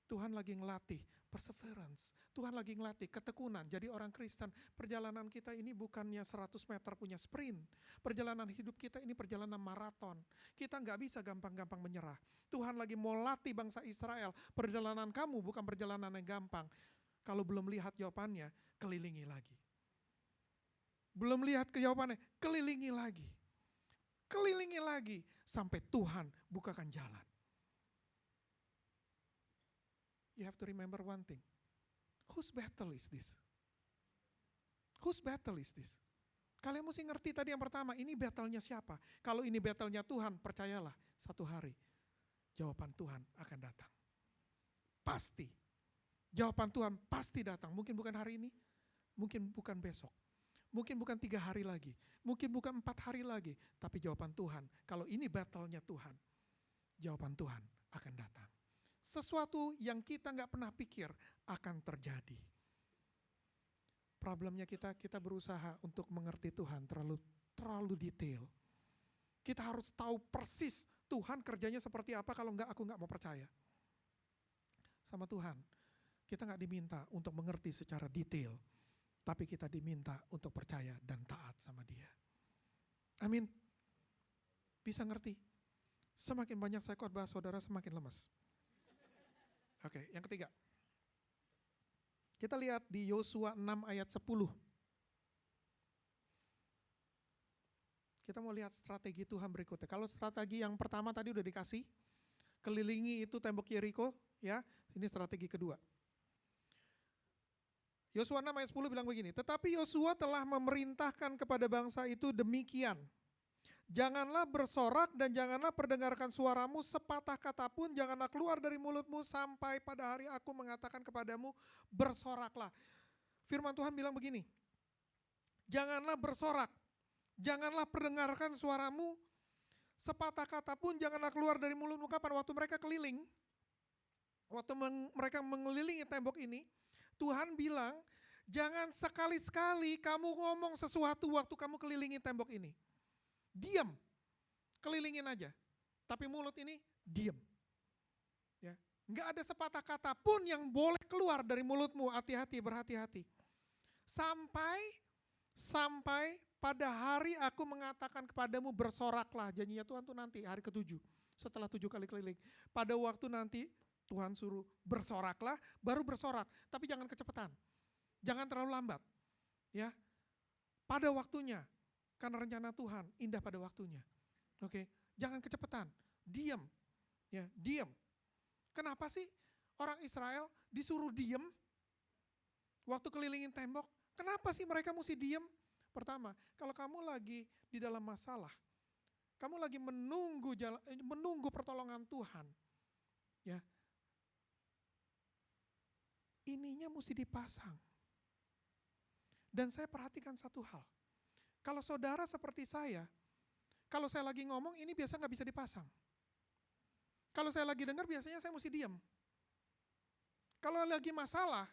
Speaker 5: Tuhan lagi ngelatih perseverance. Tuhan lagi ngelatih ketekunan. Jadi orang Kristen, perjalanan kita ini bukannya 100 meter punya sprint. Perjalanan hidup kita ini perjalanan maraton. Kita nggak bisa gampang-gampang menyerah. Tuhan lagi mau latih bangsa Israel. Perjalanan kamu bukan perjalanan yang gampang. Kalau belum lihat jawabannya, kelilingi lagi. Belum lihat jawabannya, kelilingi lagi. Kelilingi lagi sampai Tuhan bukakan jalan. You have to remember one thing. Whose battle is this? Whose battle is this? Kalian mesti ngerti tadi yang pertama, ini battle-nya siapa? Kalau ini battle-nya Tuhan, percayalah, satu hari jawaban Tuhan akan datang. Pasti. Jawaban Tuhan pasti datang. Mungkin bukan hari ini, mungkin bukan besok. Mungkin bukan 3 hari lagi, mungkin bukan 4 hari lagi. Tapi jawaban Tuhan, kalau ini battle-nya Tuhan, jawaban Tuhan akan datang. Sesuatu yang kita nggak pernah pikir akan terjadi. Problemnya kita berusaha untuk mengerti Tuhan terlalu detail. Kita harus tahu persis Tuhan kerjanya seperti apa, kalau enggak aku nggak mau percaya. Sama Tuhan, kita nggak diminta untuk mengerti secara detail, tapi kita diminta untuk percaya dan taat sama Dia. Amin. Bisa ngerti? Semakin banyak saya khotbah, saudara semakin lemas. Oke, yang ketiga. Kita lihat di Yosua 6 ayat 10. Kita mau lihat strategi Tuhan berikutnya. Kalau strategi yang pertama tadi udah dikasih, kelilingi itu tembok Yeriko, ya. Ini strategi kedua. Yosua 6 ayat 10 bilang begini, tetapi Yosua telah memerintahkan kepada bangsa itu demikian. Janganlah bersorak dan janganlah perdengarkan suaramu, sepatah kata pun janganlah keluar dari mulutmu sampai pada hari aku mengatakan kepadamu, bersoraklah. Firman Tuhan bilang begini, janganlah bersorak, janganlah perdengarkan suaramu, sepatah kata pun janganlah keluar dari mulutmu. Kapan? Waktu mereka keliling, waktu mereka mengelilingi tembok ini, Tuhan bilang, jangan sekali-sekali kamu ngomong sesuatu waktu kamu kelilingi tembok ini. Diam, kelilingin aja. Tapi mulut ini diam. Ya, nggak ada sepatah kata pun yang boleh keluar dari mulutmu. Hati-hati, berhati-hati. Sampai pada hari aku mengatakan kepadamu bersoraklah. Janjinya Tuhan tuh nanti hari ke-7. Setelah 7 kali keliling. Pada waktu nanti Tuhan suruh bersoraklah, baru bersorak. Tapi jangan kecepatan. Jangan terlalu lambat. Ya, pada waktunya. Karena rencana Tuhan indah pada waktunya. Oke, jangan kecepatan. Diam. Ya, diam. Kenapa sih orang Israel disuruh diam waktu kelilingin tembok? Kenapa sih mereka mesti diam? Pertama, kalau kamu lagi di dalam masalah, kamu lagi menunggu pertolongan Tuhan. Ya. Ininya mesti dipasang. Dan saya perhatikan satu hal. Kalau saudara seperti saya, kalau saya lagi ngomong ini biasa nggak bisa dipasang. Kalau saya lagi dengar biasanya saya mesti diam. Kalau lagi masalah,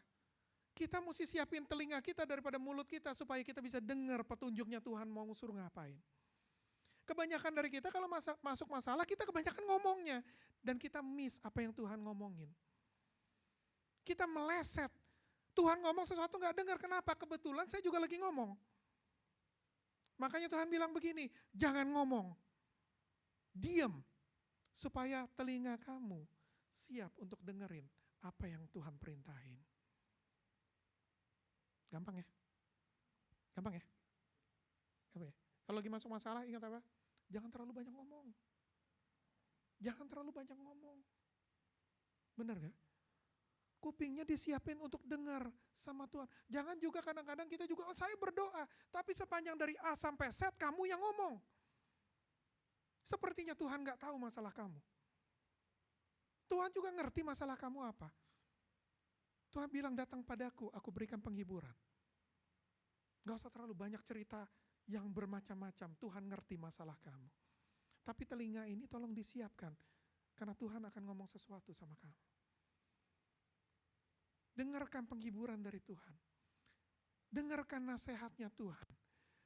Speaker 5: kita mesti siapin telinga kita daripada mulut kita supaya kita bisa dengar petunjuknya Tuhan mau suruh ngapain. Kebanyakan dari kita kalau masuk masalah kita kebanyakan ngomongnya dan kita miss apa yang Tuhan ngomongin. Kita meleset. Tuhan ngomong sesuatu nggak dengar, kenapa? Kebetulan saya juga lagi ngomong. Makanya Tuhan bilang begini, jangan ngomong, diam, supaya telinga kamu siap untuk dengerin apa yang Tuhan perintahin. Gampang ya? Gampang ya? Gampang ya? Kalau lagi masuk masalah ingat apa? Jangan terlalu banyak ngomong. Jangan terlalu banyak ngomong. Benar gak? Kupingnya disiapin untuk dengar sama Tuhan. Jangan juga kadang-kadang kita juga, saya berdoa, tapi sepanjang dari A sampai Z kamu yang ngomong. Sepertinya Tuhan gak tahu masalah kamu. Tuhan juga ngerti masalah kamu apa. Tuhan bilang datang padaku, aku berikan penghiburan. Gak usah terlalu banyak cerita yang bermacam-macam, Tuhan ngerti masalah kamu. Tapi telinga ini tolong disiapkan, karena Tuhan akan ngomong sesuatu sama kamu. Dengarkan penghiburan dari Tuhan. Dengarkan nasihatnya Tuhan.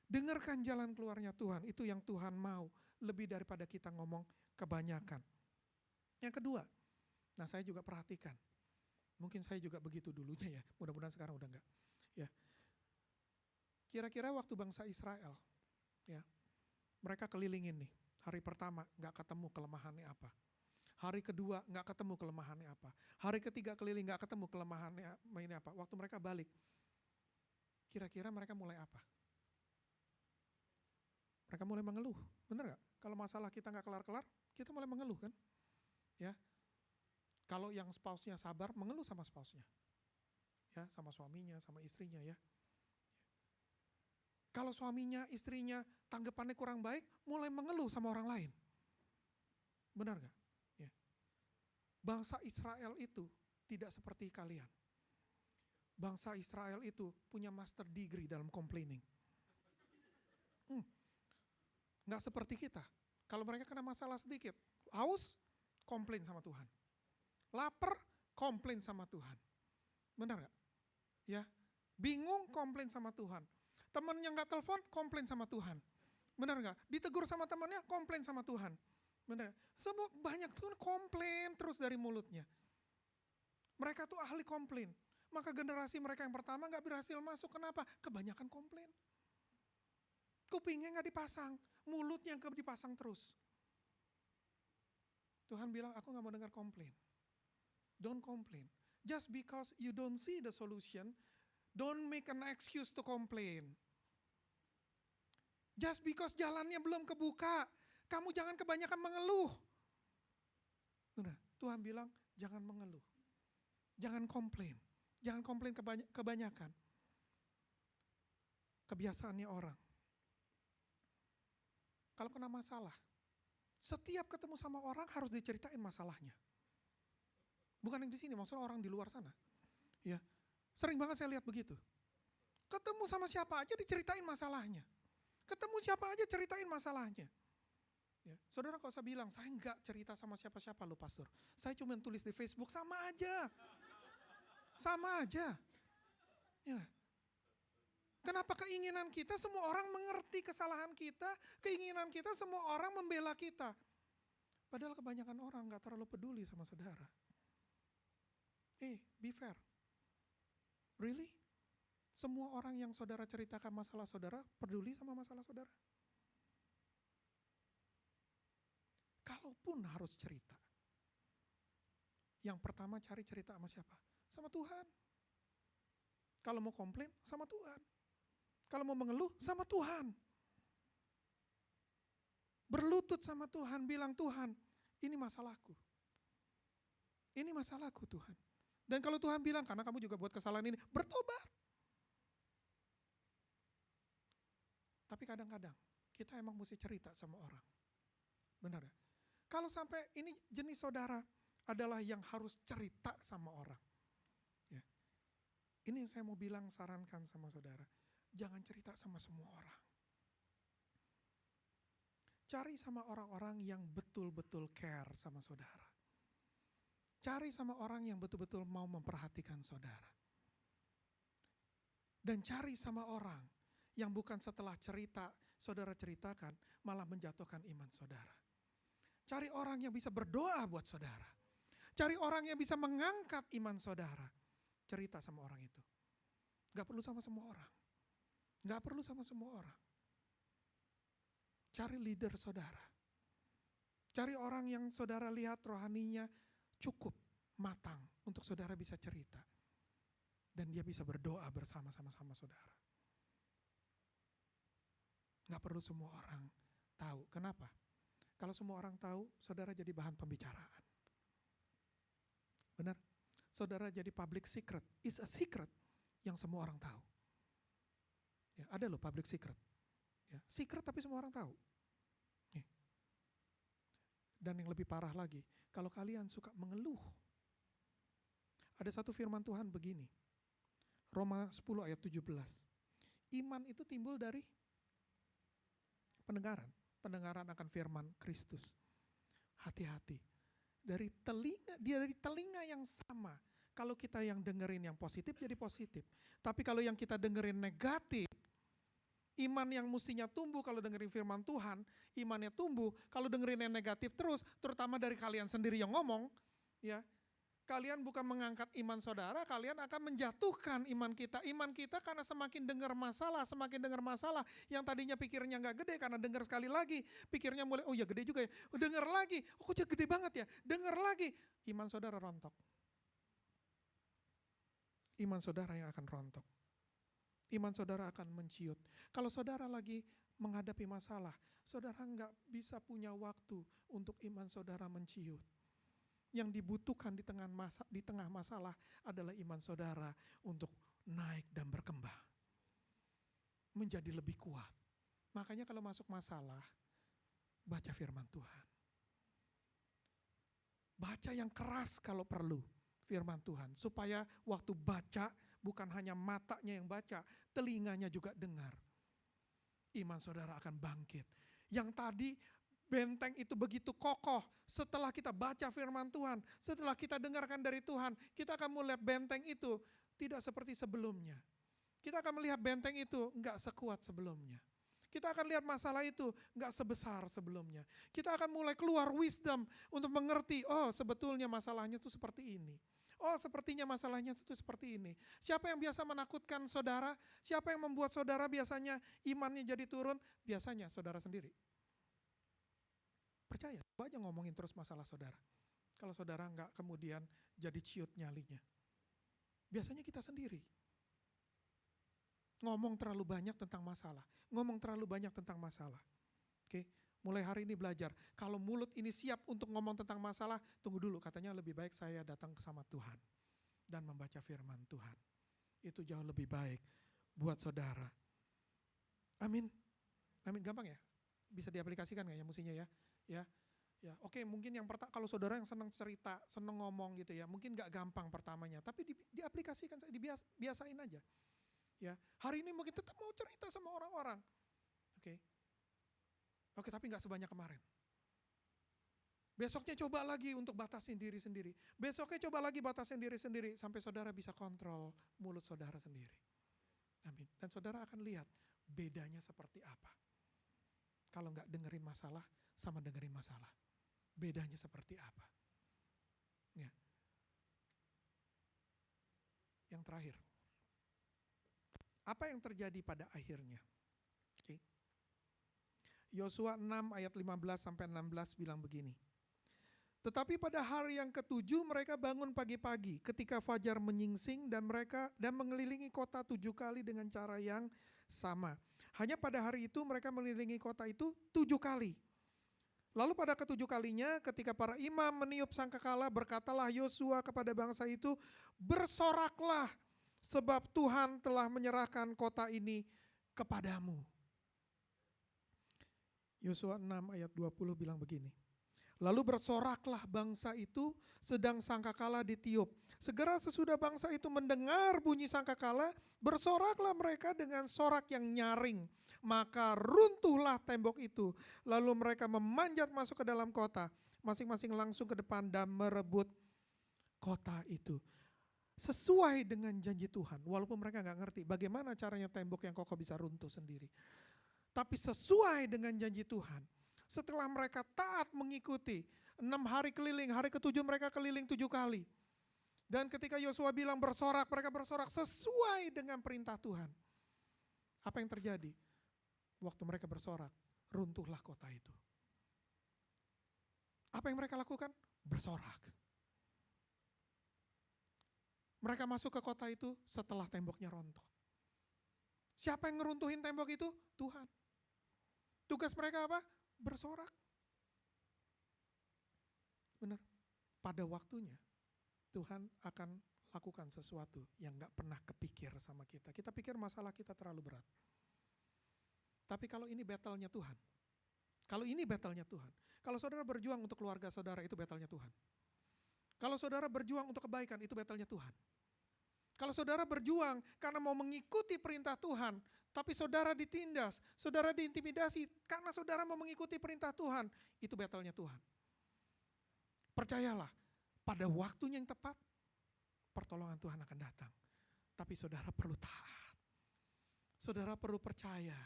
Speaker 5: Dengarkan jalan keluarnya Tuhan. Itu yang Tuhan mau. Lebih daripada kita ngomong kebanyakan. Yang kedua, nah saya juga perhatikan. Mungkin saya juga begitu dulunya ya. Mudah-mudahan sekarang udah enggak. Ya. Kira-kira waktu bangsa Israel, ya, mereka kelilingin nih. Hari pertama enggak ketemu kelemahannya apa. Hari kedua enggak ketemu kelemahannya apa. Hari ketiga keliling enggak ketemu kelemahannya ini apa. Waktu mereka balik, kira-kira mereka mulai apa? Mereka mulai mengeluh, benar gak? Kalau masalah kita gak kelar-kelar, kita mulai mengeluh kan? Ya, kalau yang spouse-nya sabar, mengeluh sama spouse-nya. Ya, sama suaminya, sama istrinya ya. Kalau suaminya, istrinya tanggapannya kurang baik, mulai mengeluh sama orang lain. Benar gak? Ya. Bangsa Israel itu tidak seperti kalian. Bangsa Israel itu punya master degree dalam complaining. Nggak seperti kita. Kalau mereka kena masalah sedikit, haus, komplain sama Tuhan. Lapar, komplain sama Tuhan. Benar nggak? Ya, bingung, komplain sama Tuhan. Temannya nggak telepon, komplain sama Tuhan. Benar nggak? Ditegur sama temannya, komplain sama Tuhan. Benar. Semua banyak tuh komplain terus dari mulutnya. Mereka tuh ahli komplain. Maka generasi mereka yang pertama nggak berhasil masuk. Kenapa? Kebanyakan komplain. Kupingnya nggak dipasang, mulutnya nggak dipasang terus. Tuhan bilang, aku nggak mau dengar komplain. Don't complain. Just because you don't see the solution, don't make an excuse to complain. Just because jalannya belum kebuka, kamu jangan kebanyakan mengeluh. Nah, Tuhan bilang, jangan mengeluh. Jangan komplain. Jangan komplain kebanyakan. Kebiasaannya orang. Kalau kena masalah, setiap ketemu sama orang harus diceritain masalahnya. Bukan yang di sini, maksudnya orang di luar sana. Ya, sering banget saya lihat begitu. Ketemu sama siapa aja diceritain masalahnya. Ketemu siapa aja ceritain masalahnya. Ya, saudara kalau saya bilang, saya enggak cerita sama siapa-siapa loh pastor. Saya cuma tulis di Facebook, sama aja. Sama aja. Ya. Kenapa keinginan kita semua orang mengerti kesalahan kita, keinginan kita semua orang membela kita. Padahal kebanyakan orang gak terlalu peduli sama saudara. Be fair. Really? Semua orang yang saudara ceritakan masalah saudara, peduli sama masalah saudara? Kalaupun harus cerita, yang pertama cari cerita sama siapa? Sama Tuhan. Kalau mau komplain, sama Tuhan. Kalau mau mengeluh, sama Tuhan. Berlutut sama Tuhan, bilang, Tuhan, ini masalahku. Ini masalahku Tuhan. Dan kalau Tuhan bilang, karena kamu juga buat kesalahan ini, bertobat. Tapi kadang-kadang, kita emang mesti cerita sama orang. Benar ya? Kalau sampai ini jenis saudara adalah yang harus cerita sama orang. Ya. Ini yang saya mau bilang, sarankan sama saudara. Jangan cerita sama semua orang. Cari sama orang-orang yang betul-betul care sama saudara. Cari sama orang yang betul-betul mau memperhatikan saudara. Dan cari sama orang yang bukan setelah cerita, saudara ceritakan, malah menjatuhkan iman saudara. Cari orang yang bisa berdoa buat saudara. Cari orang yang bisa mengangkat iman saudara. Cerita sama orang itu. Gak perlu sama semua orang. Gak perlu sama semua orang. Cari leader saudara. Cari orang yang saudara lihat rohaninya cukup matang untuk saudara bisa cerita. Dan dia bisa berdoa bersama-sama saudara. Gak perlu semua orang tahu. Kenapa? Kalau semua orang tahu, saudara jadi bahan pembicaraan. Benar? Saudara jadi public secret. It's a secret yang semua orang tahu. Ya, ada loh public secret. Ya, secret tapi semua orang tahu. Ya. Dan yang lebih parah lagi, kalau kalian suka mengeluh. Ada satu firman Tuhan begini. Roma 10 ayat 17. Iman itu timbul dari pendengaran. Pendengaran akan firman Kristus. Hati-hati. Dari telinga yang sama, Kalau kita yang dengerin yang positif jadi positif. Tapi kalau yang kita dengerin negatif, iman yang mestinya tumbuh kalau dengerin firman Tuhan, imannya tumbuh. Kalau dengerin yang negatif terus, terutama dari kalian sendiri yang ngomong, ya, kalian bukan mengangkat iman saudara, kalian akan menjatuhkan iman kita. Iman kita karena semakin dengar masalah, yang tadinya pikirnya nggak gede karena dengar sekali lagi, pikirnya mulai, oh ya gede juga ya, dengar lagi, oh kok gede banget ya, dengar lagi, iman saudara rontok. Iman saudara yang akan rontok. Iman saudara akan menciut. Kalau saudara lagi menghadapi masalah, saudara nggak bisa punya waktu untuk iman saudara menciut. Yang dibutuhkan di tengah masalah adalah iman saudara untuk naik dan berkembang. Menjadi lebih kuat. Makanya kalau masuk masalah, baca firman Tuhan. Baca yang keras kalau perlu firman Tuhan. Supaya waktu baca, bukan hanya matanya yang baca, telinganya juga dengar. Iman saudara akan bangkit. Yang tadi benteng itu begitu kokoh, setelah kita baca firman Tuhan, setelah kita dengarkan dari Tuhan, kita akan melihat benteng itu tidak seperti sebelumnya. Kita akan melihat benteng itu enggak sekuat sebelumnya. Kita akan lihat masalah itu enggak sebesar sebelumnya. Kita akan mulai keluar wisdom untuk mengerti, oh sebetulnya masalahnya itu seperti ini. Oh sepertinya masalahnya itu seperti ini. Siapa yang biasa menakutkan saudara? Siapa yang membuat saudara biasanya imannya jadi turun? Biasanya saudara sendiri. Percaya, coba aja ngomongin terus masalah saudara. Kalau saudara enggak kemudian jadi ciut nyalinya. Biasanya kita sendiri. Ngomong terlalu banyak tentang masalah. Ngomong terlalu banyak tentang masalah. Oke, mulai hari ini belajar. Kalau mulut ini siap untuk ngomong tentang masalah, tunggu dulu. Katanya lebih baik saya datang sama Tuhan. Dan membaca firman Tuhan. Itu jauh lebih baik buat saudara. Amin. Amin, gampang ya? Bisa diaplikasikan gak ya mestinya ya? Ya, oke, mungkin yang pertama kalau saudara yang senang cerita, senang ngomong gitu ya, mungkin nggak gampang pertamanya, tapi diaplikasikan, dibiasain aja. Ya, hari ini mungkin tetap mau cerita sama orang-orang, oke, tapi nggak sebanyak kemarin. Besoknya coba lagi untuk batasin diri sendiri. Besoknya coba lagi batasin diri sendiri sampai saudara bisa kontrol mulut saudara sendiri. Amin. Dan saudara akan lihat bedanya seperti apa. Kalau nggak dengerin masalah sama dengerin masalah. Bedanya seperti apa. Ya. Yang terakhir. Apa yang terjadi pada akhirnya? Oke. Yosua 6 ayat 15 sampai 16 bilang begini. Tetapi pada hari yang ke-7 mereka bangun pagi-pagi ketika fajar menyingsing dan mengelilingi kota 7 kali dengan cara yang sama. Hanya pada hari itu mereka mengelilingi kota itu 7 kali. Lalu pada ke-7 kalinya ketika para imam meniup sangkakala, berkatalah Yosua kepada bangsa itu, bersoraklah sebab Tuhan telah menyerahkan kota ini kepadamu. Yosua 6 ayat 20 bilang begini. Lalu bersoraklah bangsa itu sedang sangkakala ditiup. Segera sesudah bangsa itu mendengar bunyi sangkakala, bersoraklah mereka dengan sorak yang nyaring. Maka runtuhlah tembok itu. Lalu mereka memanjat masuk ke dalam kota. Masing-masing langsung ke depan dan merebut kota itu. Sesuai dengan janji Tuhan. Walaupun mereka gak ngerti bagaimana caranya tembok yang kokoh bisa runtuh sendiri. Tapi sesuai dengan janji Tuhan. Setelah mereka taat mengikuti 6 hari keliling, hari ke-7 mereka keliling 7 kali. Dan ketika Yosua bilang bersorak, mereka bersorak sesuai dengan perintah Tuhan. Apa yang terjadi? Waktu mereka bersorak, runtuhlah kota itu. Apa yang mereka lakukan? Bersorak. Mereka masuk ke kota itu setelah temboknya rontok. Siapa yang ngeruntuhin tembok itu? Tuhan. Tugas mereka apa? Bersorak. Benar. Pada waktunya Tuhan akan lakukan sesuatu yang gak pernah kepikir sama kita. Kita pikir masalah kita terlalu berat. Tapi kalau ini battle-nya Tuhan. Kalau ini battle-nya Tuhan. Kalau saudara berjuang untuk keluarga saudara, itu battle-nya Tuhan. Kalau saudara berjuang untuk kebaikan, itu battle-nya Tuhan. Kalau saudara berjuang karena mau mengikuti perintah Tuhan, tapi saudara ditindas, saudara diintimidasi karena saudara mau mengikuti perintah Tuhan, itu battle-nya Tuhan. Percayalah, pada waktunya yang tepat, pertolongan Tuhan akan datang. Tapi saudara perlu taat. Saudara perlu percaya.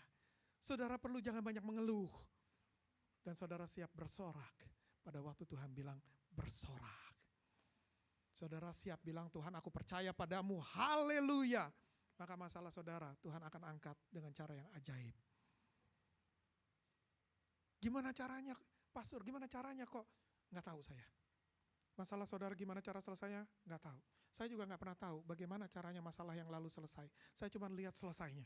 Speaker 5: Saudara perlu jangan banyak mengeluh. Dan saudara siap bersorak pada waktu Tuhan bilang bersorak. Saudara siap bilang, Tuhan aku percaya padamu, haleluya. Maka masalah saudara Tuhan akan angkat dengan cara yang ajaib. Gimana caranya, pastor? Gimana caranya kok? Nggak tahu saya. Masalah saudara gimana cara selesainya? Nggak tahu. Saya juga nggak pernah tahu bagaimana caranya masalah yang lalu selesai. Saya cuma lihat selesainya.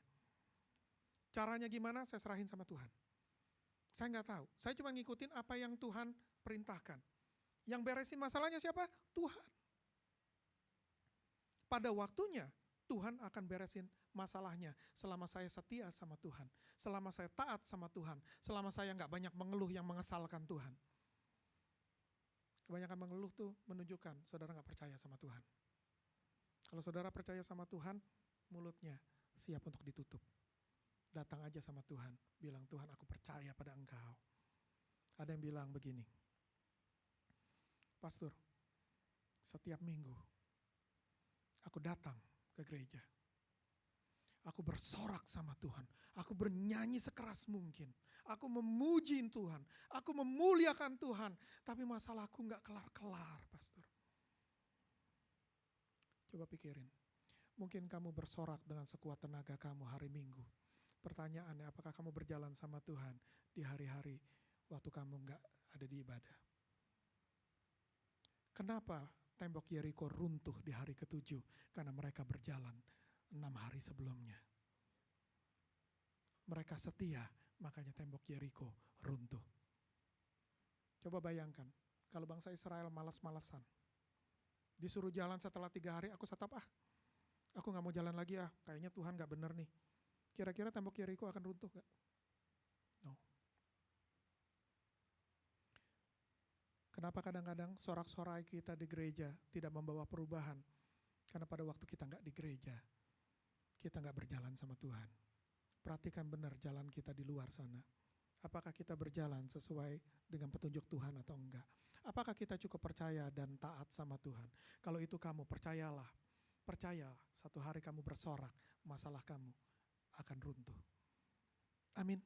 Speaker 5: Caranya gimana? Saya serahin sama Tuhan. Saya nggak tahu. Saya cuma ngikutin apa yang Tuhan perintahkan. Yang beresin masalahnya siapa? Tuhan. Pada waktunya Tuhan akan beresin masalahnya selama saya setia sama Tuhan, selama saya taat sama Tuhan, selama saya nggak banyak mengeluh yang mengesalkan Tuhan. Kebanyakan mengeluh tuh menunjukkan saudara nggak percaya sama Tuhan. Kalau saudara percaya sama Tuhan, mulutnya siap untuk ditutup. Datang aja sama Tuhan, bilang Tuhan aku percaya pada Engkau. Ada yang bilang begini, Pastor, setiap minggu aku datang ke gereja. Aku bersorak sama Tuhan. Aku bernyanyi sekeras mungkin. Aku memuji Tuhan. Aku memuliakan Tuhan. Tapi masalahku gak kelar-kelar, Pastor. Coba pikirin. Mungkin kamu bersorak dengan sekuat tenaga kamu hari Minggu. Pertanyaannya, apakah kamu berjalan sama Tuhan di hari-hari waktu kamu gak ada di ibadah? Kenapa tembok Yeriko runtuh di hari ke-7? Karena mereka berjalan 6 hari sebelumnya. Mereka setia, makanya tembok Yeriko runtuh. Coba bayangkan, kalau bangsa Israel malas-malasan. Disuruh jalan setelah 3 hari, aku tetap aku gak mau jalan lagi kayaknya Tuhan gak benar nih. Kira-kira tembok Yeriko akan runtuh gak? No. Kenapa kadang-kadang sorak-sorai kita di gereja tidak membawa perubahan? Karena pada waktu kita gak di gereja, kita gak berjalan sama Tuhan. Perhatikan benar jalan kita di luar sana. Apakah kita berjalan sesuai dengan petunjuk Tuhan atau enggak? Apakah kita cukup percaya dan taat sama Tuhan? Kalau itu kamu percayalah, satu hari kamu bersorak, masalah kamu akan runtuh. Amin.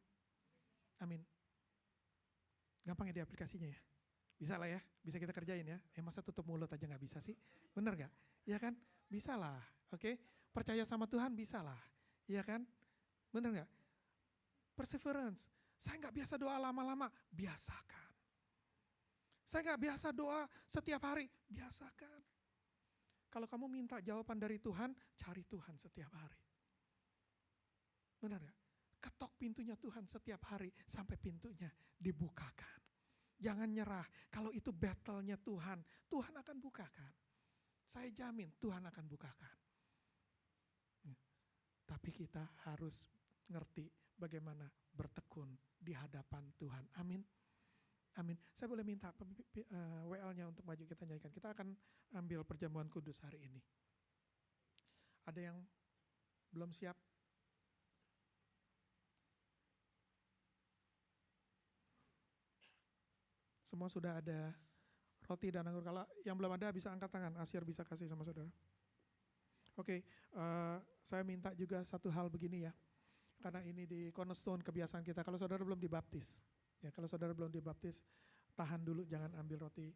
Speaker 5: Amin. Gampang ya di aplikasinya ya? Bisa lah ya, bisa kita kerjain ya. Masa tutup mulut aja gak bisa sih? Bener gak? Iya kan? Bisa lah, oke? Percaya sama Tuhan bisa lah, iya kan? Bener gak? Perseverance. Saya gak biasa doa lama-lama, biasakan. Saya gak biasa doa setiap hari, biasakan. Kalau kamu minta jawaban dari Tuhan, cari Tuhan setiap hari. Benar gak? Ketok pintunya Tuhan setiap hari sampai pintunya dibukakan. Jangan nyerah, kalau itu battle-nya Tuhan, Tuhan akan bukakan. Saya jamin Tuhan akan bukakan. Tapi kita harus ngerti bagaimana bertekun di hadapan Tuhan. Amin. Amin. Saya boleh minta WL-nya untuk maju kita nyanyikan. Kita akan ambil perjamuan kudus hari ini. Ada yang belum siap? Semua sudah ada roti dan anggur. Kalau yang belum ada bisa angkat tangan. Asyir bisa kasih sama saudara. Oke, saya minta juga satu hal begini ya. Karena ini di cornerstone kebiasaan kita. Kalau saudara belum dibaptis, ya kalau saudara belum dibaptis, tahan dulu, jangan ambil roti,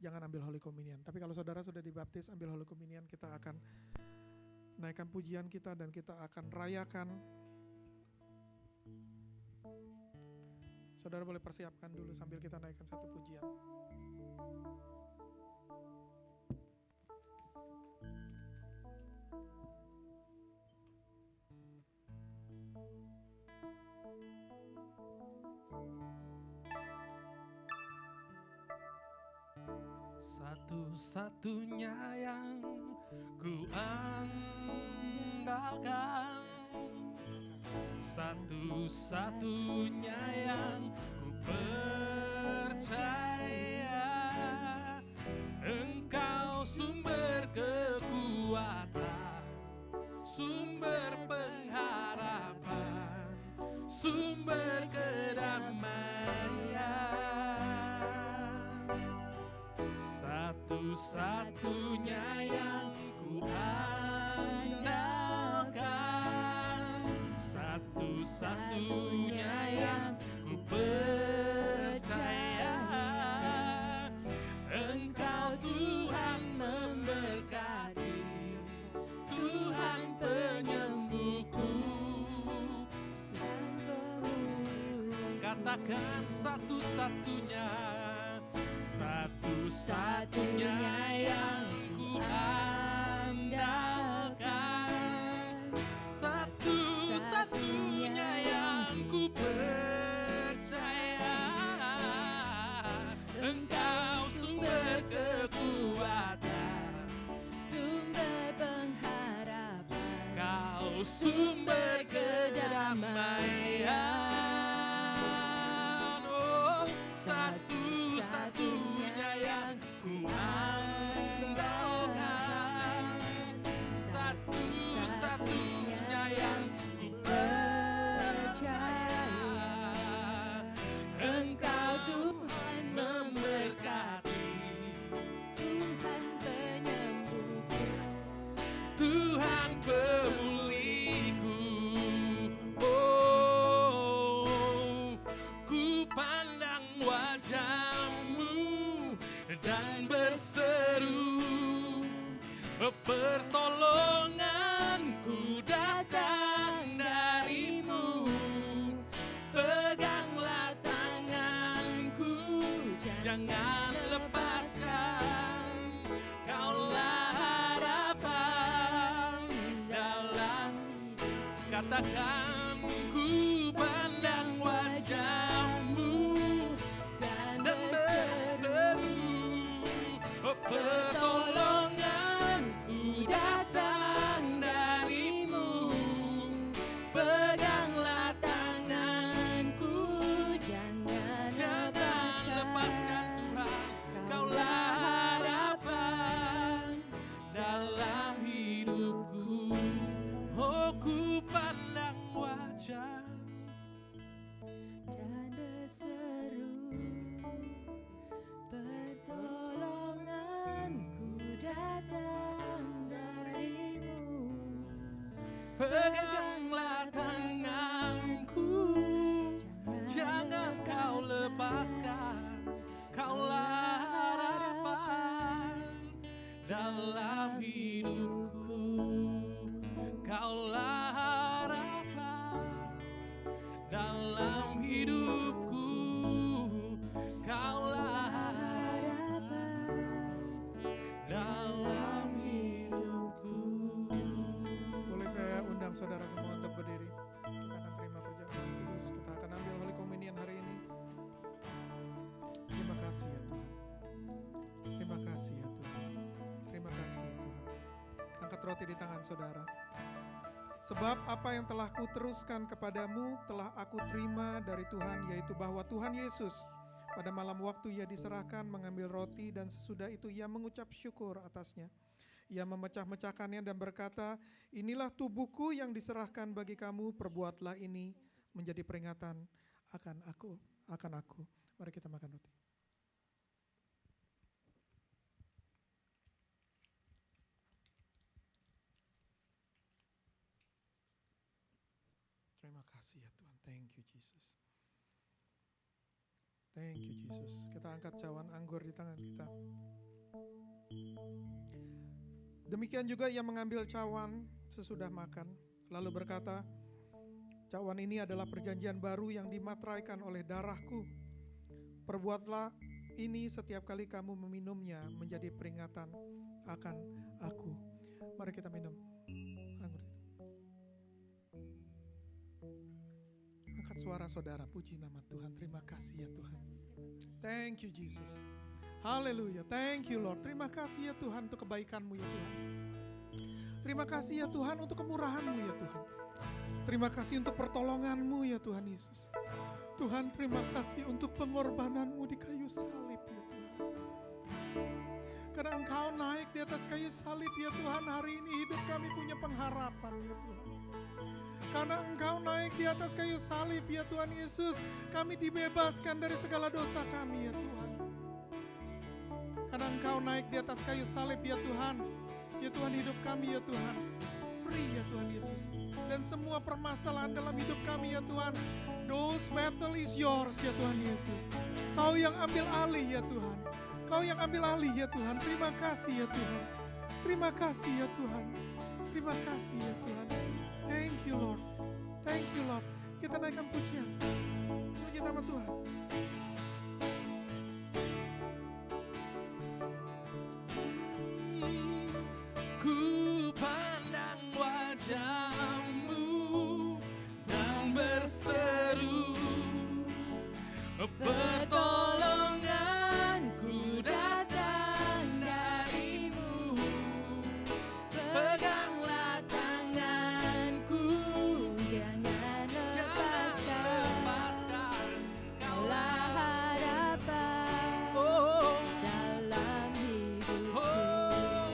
Speaker 5: jangan ambil Holy Communion. Tapi kalau saudara sudah dibaptis, ambil Holy Communion, kita akan naikkan pujian kita dan kita akan rayakan. Saudara boleh persiapkan dulu sambil kita naikkan satu pujian.
Speaker 1: Satu-satunya yang ku andalkan, satu-satunya yang ku percaya, Engkau sumber kekuatan, sumber pengharapan, sumber kedamaian. Satu-satunya yang ku andalkan, satu-satunya yang ku percaya. Engkau Tuhan memberkati, Tuhan penyembuhku. Katakan satu-satunya, satu-satunya yang ku andalkan, satu-satunya yang ku percaya. Engkau sumber kekuatan,
Speaker 2: Sumber pengharapan,
Speaker 1: Kau sumber kedamaian. Oh, satu-satunya yang ku andalkan, satu-satunya yang ku percaya. Engkau Tuhan memberkati,
Speaker 2: Tuhan penyembuhku.
Speaker 1: Tuhan pemulihku. Oh, ku pandang wajah-Mu dan berseru, pertolonganku datang dari-Mu. Peganglah tanganku, jangan lepaskan. Kaulah harapan dalam, katakan, ku pandang wajah-Mu dan berseru, pertolonganku datang dari-Mu. Peganglah tanganku, jangan lepaskan Tuhan. Kaulah harapan dalam hidupku. Oh, ku pandang wajah
Speaker 2: Dan berseru, pertolonganku datang dari-Mu.
Speaker 1: peganglah tanganku, jangan kau lepaskan. Kaulah harapan dalam hidupku. Kaulah harapan dalam hidupku. Kaulah harapan dalam hidupku.
Speaker 5: Boleh saya undang saudara semua untuk berdiri. Kita akan terima perjamuan kudus. Kita akan ambil Holy Communion hari ini. Terima kasih ya Tuhan. Terima kasih ya Tuhan. Terima kasih ya Tuhan. Angkat roti di tangan saudara. Sebab apa yang telah kuteruskan kepadamu telah aku terima dari Tuhan, yaitu bahwa Tuhan Yesus pada malam waktu ia diserahkan mengambil roti, dan sesudah itu ia mengucap syukur atasnya. Ia memecah-mecahkannya dan berkata, inilah tubuhku yang diserahkan bagi kamu, perbuatlah ini menjadi peringatan akan aku. Mari kita makan roti. Terima kasih ya Tuhan. Thank you Jesus. Thank you Jesus. Kita angkat cawan anggur di tangan kita. Demikian juga ia mengambil cawan sesudah makan, lalu berkata, cawan ini adalah perjanjian baru yang dimateraikan oleh darahku. Perbuatlah ini setiap kali kamu meminumnya menjadi peringatan akan aku. Mari kita minum anggur. Angkat suara saudara, puji nama Tuhan. Terima kasih ya Tuhan. Thank you Jesus. Haleluya, thank you Lord. Terima kasih ya Tuhan untuk kebaikan-Mu ya Tuhan. Terima kasih ya Tuhan untuk kemurahan-Mu ya Tuhan. Terima kasih untuk pertolongan-Mu ya Tuhan Yesus. Tuhan, terima kasih untuk pengorbanan-Mu di kayu salib ya Tuhan. Karena Engkau naik di atas kayu salib ya Tuhan, hari ini hidup kami punya pengharapan ya Tuhan. Karena Engkau naik di atas kayu salib ya Tuhan Yesus, kami dibebaskan dari segala dosa kami ya Tuhan. Karena Engkau naik di atas kayu salib ya Tuhan, Ya Tuhan, hidup kami ya Tuhan free ya Tuhan Yesus. Dan semua permasalahan dalam hidup kami ya Tuhan, those battle is yours ya Tuhan Yesus. Kau yang ambil alih ya Tuhan. Kau yang ambil alih ya Tuhan. Terima kasih ya Tuhan. Terima kasih ya Tuhan. Terima kasih ya Tuhan. Thank you Lord. Thank you Lord. Kita naikkan pujian. Puji nama Tuhan.
Speaker 1: Ku pandang wajah-Mu dan berseru, pertolonganku datang dari-Mu. Peganglah tanganku,
Speaker 3: Jangan
Speaker 1: jangan lepaskan.
Speaker 3: Kaulah harapan
Speaker 1: Oh,
Speaker 3: dalam hidupku.
Speaker 1: oh,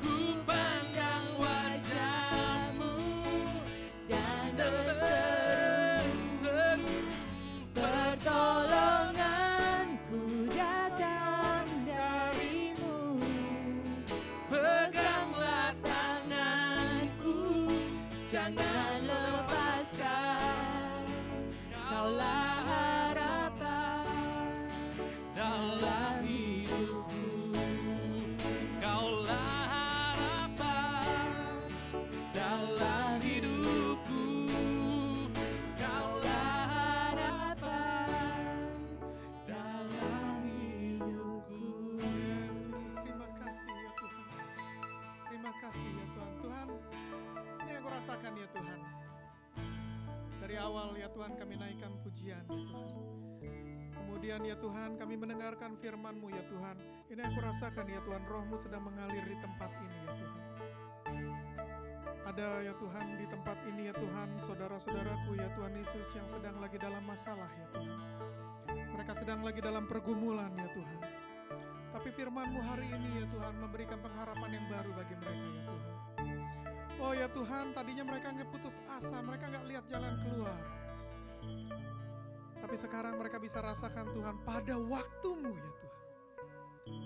Speaker 1: ku pandang wajah-Mu
Speaker 3: Dan
Speaker 1: dan
Speaker 3: berseru,
Speaker 1: berseru,
Speaker 3: pertolonganku datang dari-Mu.
Speaker 1: peganglah tanganku,
Speaker 3: Jangan lepaskan, Kaulah harapan
Speaker 1: dalam hidupku. Kaulah harapan dalam hidupku. Kaulah harapan dalam hidupku.
Speaker 5: Yes, Jesus, terima kasih ya Tuhan. Terima kasih ya Tuhan. Tuhan, ini yang aku rasakan ya Tuhan. Dari awal ya Tuhan kami naikkan pujian ya Tuhan. Kemudian ya Tuhan kami mendengarkan firman-Mu ya Tuhan. Ini yang aku rasakan ya Tuhan, Roh-Mu sedang mengalir di tempat ini ya Tuhan. Ada ya Tuhan di tempat ini ya Tuhan, saudara-saudaraku ya Tuhan Yesus yang sedang lagi dalam masalah ya Tuhan. Mereka sedang lagi dalam pergumulan ya Tuhan. Tapi firman-Mu hari ini ya Tuhan memberikan pengharapan yang baru bagi mereka ya Tuhan. Oh ya Tuhan, tadinya mereka nggak putus asa, mereka nggak lihat jalan keluar. Tapi sekarang mereka bisa rasakan Tuhan pada waktu-Mu ya Tuhan.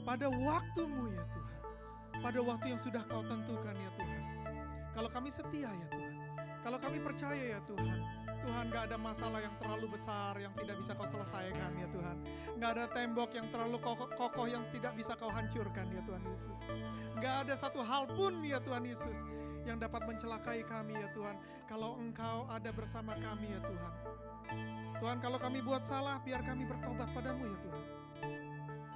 Speaker 5: Pada waktu-Mu ya Tuhan. Pada waktu yang sudah Kau tentukan ya Tuhan. Kalau kami setia ya Tuhan. Kalau kami percaya ya Tuhan. Tuhan, gak ada masalah yang terlalu besar yang tidak bisa Kau selesaikan ya Tuhan. Gak ada tembok yang terlalu kokoh yang tidak bisa Kau hancurkan ya Tuhan Yesus. Gak ada satu hal pun ya Tuhan Yesus yang dapat mencelakai kami ya Tuhan. Kalau Engkau ada bersama kami ya Tuhan. Tuhan, kalau kami buat salah, biar kami bertobat padamu ya Tuhan.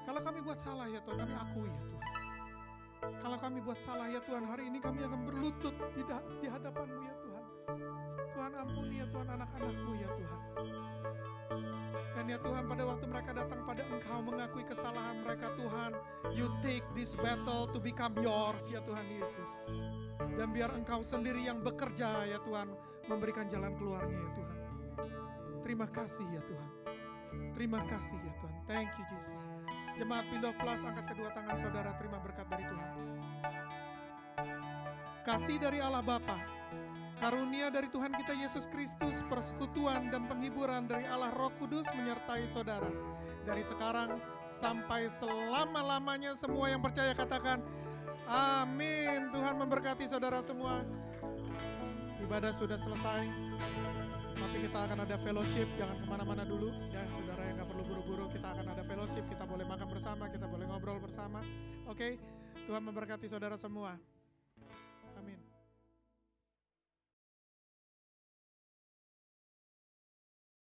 Speaker 5: Kalau kami buat salah ya Tuhan, kami akui ya Tuhan. Kalau kami buat salah ya Tuhan, hari ini kami akan berlutut di hadapan-Mu ya Tuhan. Tuhan, ampuni ya Tuhan anak-anak-Mu ya Tuhan. Dan ya Tuhan, pada waktu mereka datang pada Engkau mengakui kesalahan mereka Tuhan, You take this battle to become yours ya Tuhan Yesus. Dan biar Engkau sendiri yang bekerja ya Tuhan, memberikan jalan keluarnya ya Tuhan. Terima kasih ya Tuhan. Terima kasih ya Tuhan. Thank you Jesus. Jemaat Pindah Plus, angkat kedua tangan saudara, terima berkat dari Tuhan. Kasih dari Allah Bapa, karunia dari Tuhan kita Yesus Kristus, persekutuan dan penghiburan dari Allah Roh Kudus menyertai saudara. Dari sekarang sampai selama-lamanya, semua yang percaya katakan amin. Tuhan memberkati saudara semua. Ibadah sudah selesai, tapi kita akan ada fellowship. Jangan kemana-mana dulu ya saudara, yang gak perlu buru-buru. Kita akan ada fellowship, kita boleh makan bersama, kita boleh ngobrol bersama. Oke, Tuhan memberkati saudara semua. Amin.